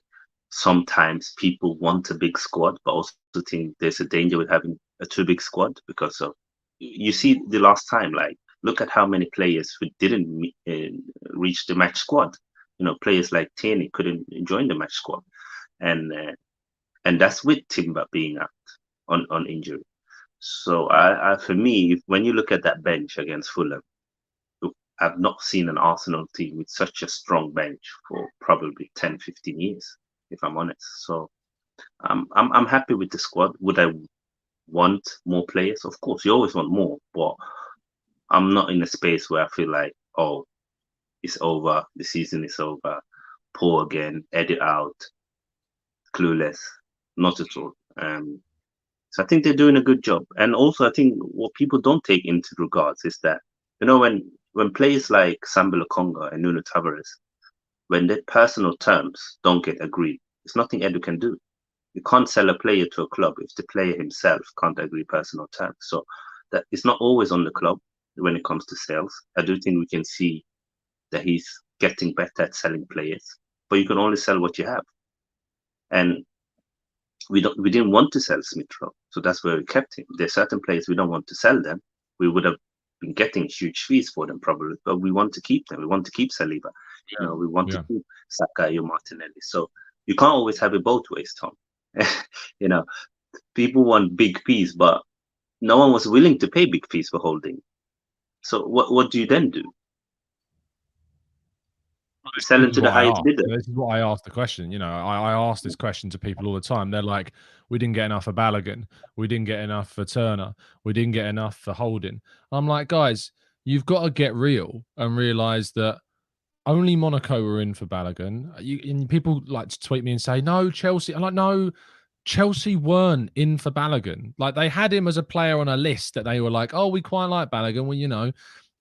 Speaker 11: sometimes people want a big squad, but also think there's a danger with having a too big squad because of, you see the last time, like, look at how many players who didn't reach the match squad. You know, players like Tierney couldn't join the match squad. And that's with Timber being out on injury. So for me, when you look at that bench against Fulham, I've not seen an Arsenal team with such a strong bench for probably 10, 15 years, if I'm honest. So I'm happy with the squad. Would I want more players? Of course, you always want more, but I'm not in a space where I feel like, oh, it's over, the season is over, poor again, edit out, clueless. Not at all. So I think they're doing a good job. And also, I think what people don't take into regards is that, you know, when players like Lokonga and Nuno Tavares, when their personal terms don't get agreed, there's nothing Edu can do. You can't sell a player to a club if the player himself can't agree personal terms. So that it's not always on the club when it comes to sales. I do think we can see that he's getting better at selling players, but you can only sell what you have. And we didn't want to sell Smith Rowe, so that's where we kept him. There's certain players we don't want to sell them. We would have been getting huge fees for them probably, but we want to keep them. We want to keep Saliba. You know, we want to keep Saka, Martinelli. So you can't always have it both ways, Tom. You know, people want big fees, but no one was willing to pay big fees for Holding. So what do you then do? Sell it to the highest bidder.
Speaker 1: This is what I asked the question. You know, I ask this question to people all the time. They're like, we didn't get enough for Balogun. We didn't get enough for Turner. We didn't get enough for Holding. I'm like, guys, you've got to get real and realize that only Monaco were in for Balogun. And people like to tweet me and say, no, Chelsea. I'm like, no, Chelsea weren't in for Balogun. Like, they had him as a player on a list that they were like, oh, we quite like Balogun. Well, you know,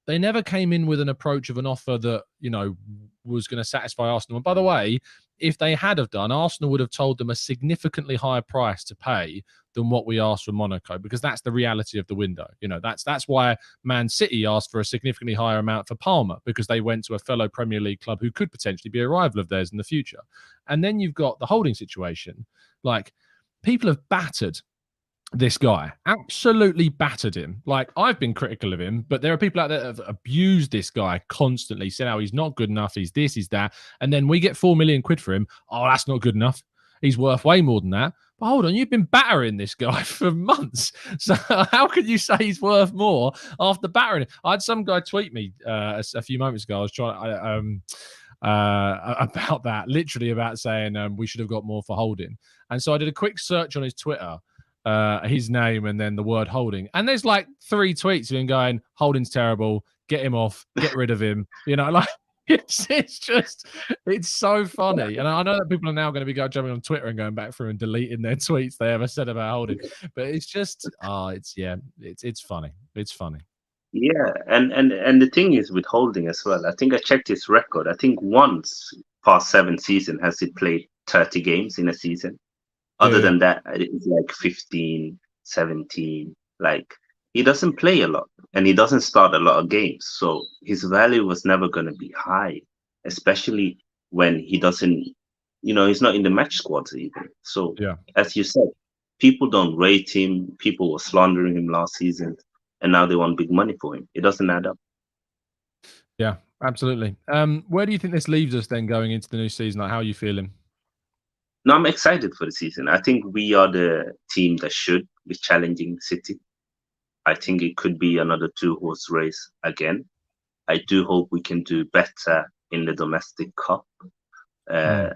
Speaker 1: they never came in with an approach of an offer that, you know, was going to satisfy Arsenal. And by the way, if they had have done, Arsenal would have told them a significantly higher price to pay than what we asked for Monaco, because that's the reality of the window. You know, that's why Man City asked for a significantly higher amount for Palmer, because they went to a fellow Premier League club who could potentially be a rival of theirs in the future. And then you've got the Holding situation. Like, people have battered this guy, absolutely battered him. Like, I've been critical of him, but there are people out there that have abused this guy constantly, said how he's not good enough, he's this, he's that, and then we get 4 million quid for him. Oh, that's not good enough. He's worth way more than that. But hold on, you've been battering this guy for months. So how could you say he's worth more after battering him? I had some guy tweet me a few moments ago. I was trying about that, literally about saying we should have got more for Holding. And so I did a quick search on his Twitter, his name and then the word Holding, and there's like 3 tweets of him going, Holding's terrible, get him off, get rid of him, you know, like it's so funny. And I know that people are now going to be jumping on Twitter and going back through and deleting their tweets they ever said about Holding. But it's just, it's funny. It's funny.
Speaker 11: Yeah, and the thing is with Holding as well. I think I checked his record. I think once past 7 seasons has he played 30 games in a season. Other than that, it's like 15, 17. Like, he doesn't play a lot and he doesn't start a lot of games. So his value was never going to be high, especially when he doesn't, he's not in the match squads even. So, as you said, people don't rate him. People were slandering him last season and now they want big money for him. It doesn't add up.
Speaker 1: Yeah, absolutely. Where do you think this leaves us then going into the new season? Like, how are you feeling?
Speaker 11: No, I'm excited for the season. I think we are the team that should be challenging City. I think it could be another 2-horse race again. I do hope we can do better in the domestic cup. And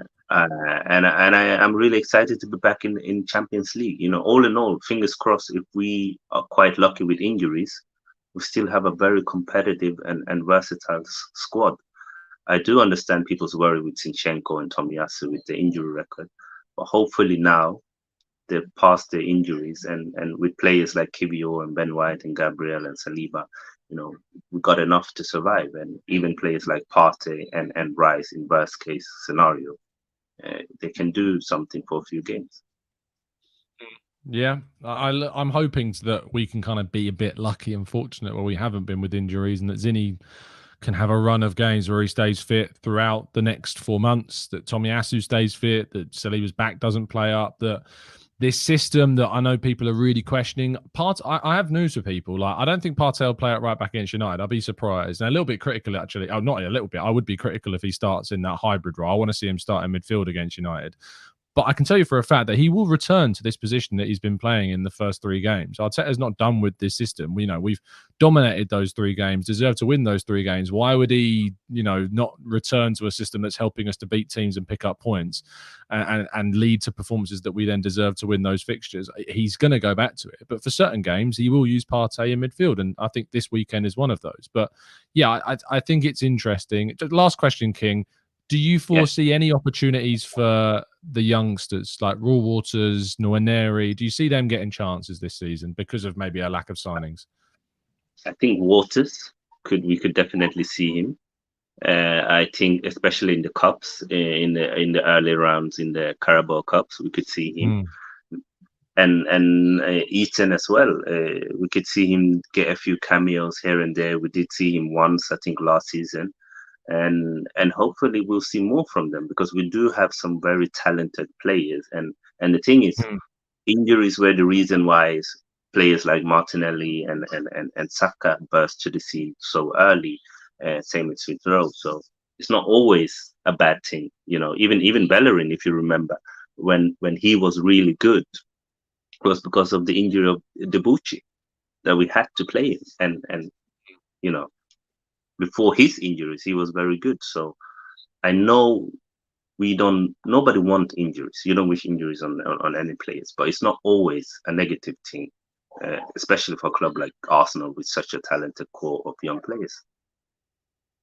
Speaker 11: I'm really excited to be back in Champions League. All in all, fingers crossed, if we are quite lucky with injuries, we still have a very competitive and versatile squad. I do understand people's worry with Zinchenko and Tomiyasu with the injury record, but hopefully now they've passed their injuries and with players like Kibio and Ben White and Gabriel and Saliba, we got enough to survive. And even players like Partey and Rice in worst case scenario, they can do something for a few games.
Speaker 1: Yeah, I'm hoping that we can kind of be a bit lucky and fortunate where we haven't been with injuries, and that Zinni can have a run of games where he stays fit throughout the next 4 months, that Tomiyasu stays fit, that Saliba's back doesn't play up, that this system that I know people are really questioning. I have news for people. Like, I don't think Partey will play it right back against United. I'll be surprised. And a little bit critical, actually. Oh, not a little bit. I would be critical if he starts in that hybrid role. I want to see him start in midfield against United. But I can tell you for a fact that he will return to this position that he's been playing in the first 3 games. Arteta's not done with this system. We've dominated those 3 games, deserve to win those 3 games. Why would he, not return to a system that's helping us to beat teams and pick up points and lead to performances that we then deserve to win those fixtures? He's going to go back to it. But for certain games, he will use Partey in midfield. And I think this weekend is one of those. But yeah, I think it's interesting. Last question, King. Do you foresee any opportunities for the youngsters like Raw Waters, Nwaneri? Do you see them getting chances this season because of maybe a lack of signings?
Speaker 11: I think Waters we could definitely see him. I think especially in the cups, in the early rounds in the Carabao Cups, we could see him. And Eaton as well. We could see him get a few cameos here and there. We did see him once, I think, last season. And hopefully we'll see more from them because we do have some very talented players. And the thing is, injuries were the reason why players like Martinelli and Saka burst to the scene so early. Same with Smith Rowe. So it's not always a bad thing. Even Bellerin, if you remember, when he was really good, it was because of the injury of Debuchy that we had to play him. And before his injuries, he was very good. So I know nobody wants injuries. You don't wish injuries on any players, but it's not always a negative thing, especially for a club like Arsenal with such a talented core of young players.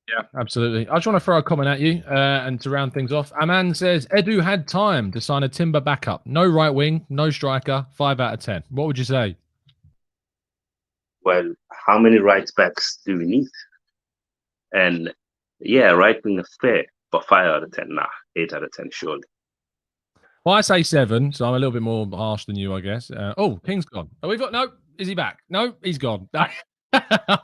Speaker 1: Yeah, absolutely. I just want to throw a comment at you and to round things off. Aman says, Edu had time to sign a Timber backup. No right wing, no striker, 5 out of 10. What would you say?
Speaker 11: Well, how many right backs do we need? And yeah, right wing is fair, but 5 out of 10, 8 out of 10, surely.
Speaker 1: Well, I say 7, so I'm a little bit more harsh than you, I guess. King's gone. No, is he back? No, he's gone. I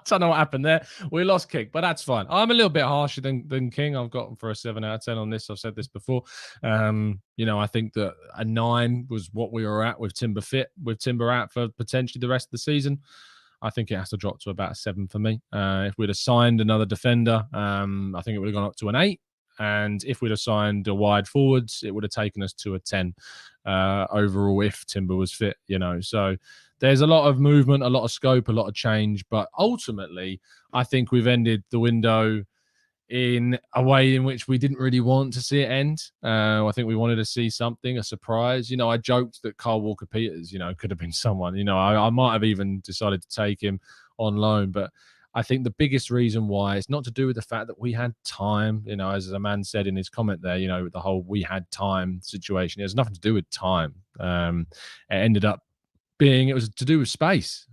Speaker 1: don't know what happened there. We lost King, but that's fine. I'm a little bit harsher than King. I've got him for a 7 out of 10 on this. I've said this before. I think that a 9 was what we were at with Timber fit, with Timber out for potentially the rest of the season. I think it has to drop to about a 7 for me. If we'd have signed another defender, I think it would have gone up to an 8. And if we'd have signed a wide forwards, it would have taken us to a 10 overall if Timber was fit, So there's a lot of movement, a lot of scope, a lot of change. But ultimately, I think we've ended the window in a way in which we didn't really want to see it end. I think we wanted to see something, a surprise. I joked that Kyle Walker-Peters, could have been someone. I might have even decided to take him on loan, but I think the biggest reason why it's not to do with the fact that we had time, you know, as a man said in his comment there, you know, the whole we had time situation. It has nothing to do with time. It ended up being, it was to do with space.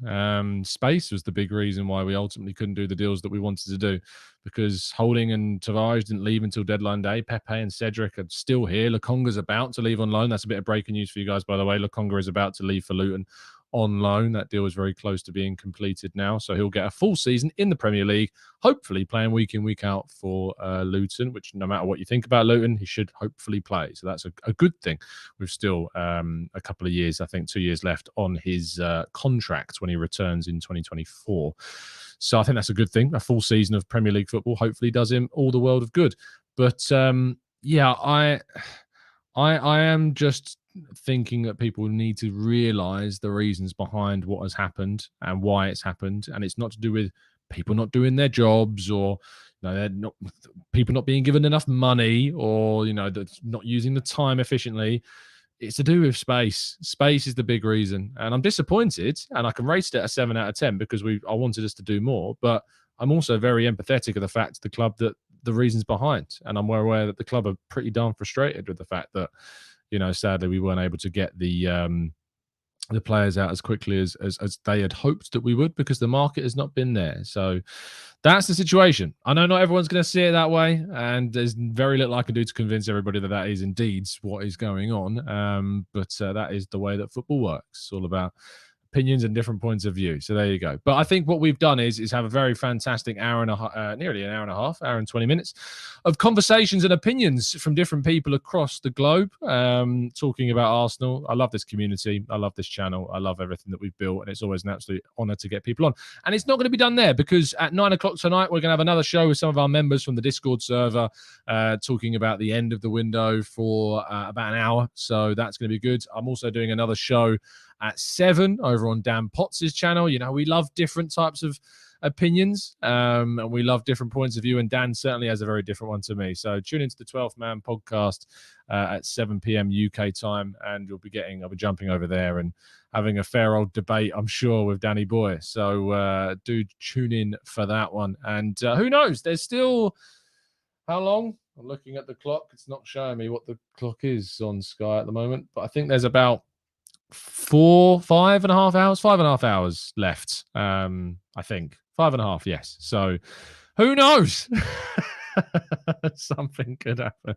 Speaker 1: Space was the big reason why we ultimately couldn't do the deals that we wanted to do, because Holding and Tavares didn't leave until deadline day. Pepe and Cedric are still here. Lokonga's about to leave on loan. That's a bit of breaking news for you guys, by the way. Lokonga is about to leave for Luton on loan. That deal is very close to being completed now, so he'll get a full season in the Premier League, hopefully playing week in, week out for Luton, which no matter what you think about Luton, he should hopefully play. So that's a good thing. We've still a couple of years, I think 2 years left on his contract when he returns in 2024. So I think that's a good thing. A full season of Premier League football hopefully does him all the world of good. But yeah, I am just thinking that people need to realize the reasons behind what has happened and why it's happened, and it's not to do with people not doing their jobs, or they're not, people not being given enough money, or not using the time efficiently. It's to do with space. Space is the big reason, and I'm disappointed, and I can rate it a 7 out of 10 because I wanted us to do more, but I'm also very empathetic of the fact to the club that the reasons behind, and I'm well aware that the club are pretty darn frustrated with the fact that sadly we weren't able to get the players out as quickly as they had hoped that we would, because the market has not been there. So that's the situation. I know not everyone's going to see it that way, and there's very little I can do to convince everybody that that is indeed what is going on. But that is the way that football works. It's all about opinions and different points of view. So there you go. But I think what we've done is have a very fantastic hour and a half, nearly an hour and a half, hour and 20 minutes of conversations and opinions from different people across the globe, talking about Arsenal. I love this community. I love this channel. I love everything that we've built, and it's always an absolute honor to get people on. And it's not going to be done there, because at 9 o'clock tonight, we're going to have another show with some of our members from the Discord server, talking about the end of the window for about an hour. So that's going to be good. I'm also doing another show at 7 over on Dan Potts' channel. We love different types of opinions, and we love different points of view, and Dan certainly has a very different one to me. So tune into the 12th Man podcast at 7 p.m. UK time, and I'll be jumping over there and having a fair old debate, I'm sure, with Danny Boy. So do tune in for that one. And who knows, there's still, how long? I'm looking at the clock. It's not showing me what the clock is on Sky at the moment, but I think there's about 5.5 hours left. I think 5.5. Yes. So who knows? Something could happen.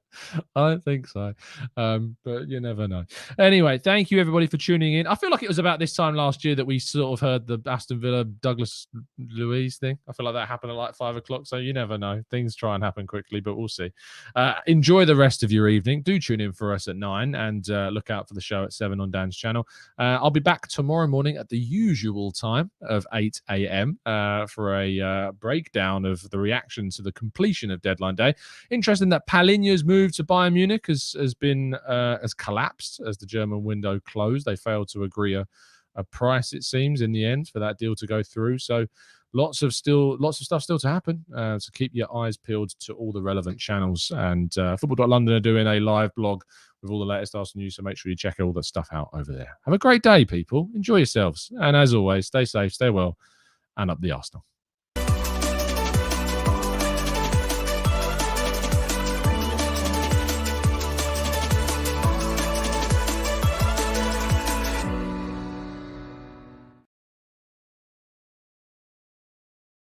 Speaker 1: I don't think so. But you never know. Anyway, thank you everybody for tuning in. I feel like it was about this time last year that we sort of heard the Aston Villa Douglas Luiz thing. I feel like that happened at like 5 o'clock. So you never know. Things try and happen quickly, but we'll see. Enjoy the rest of your evening. Do tune in for us at 9, and look out for the show at 7 on Dan's channel. I'll be back tomorrow morning at the usual time of 8 a.m. For a breakdown of the reaction to the completion of deadline day. Interesting that Palinha's move to Bayern Munich has collapsed as the German window closed. They failed to agree a price, it seems, in the end for that deal to go through. So lots of stuff still to happen. So keep your eyes peeled to all the relevant channels. And Football.London are doing a live blog with all the latest Arsenal news, so make sure you check all that stuff out over there. Have a great day, people. Enjoy yourselves. And as always, stay safe, stay well, and up the Arsenal.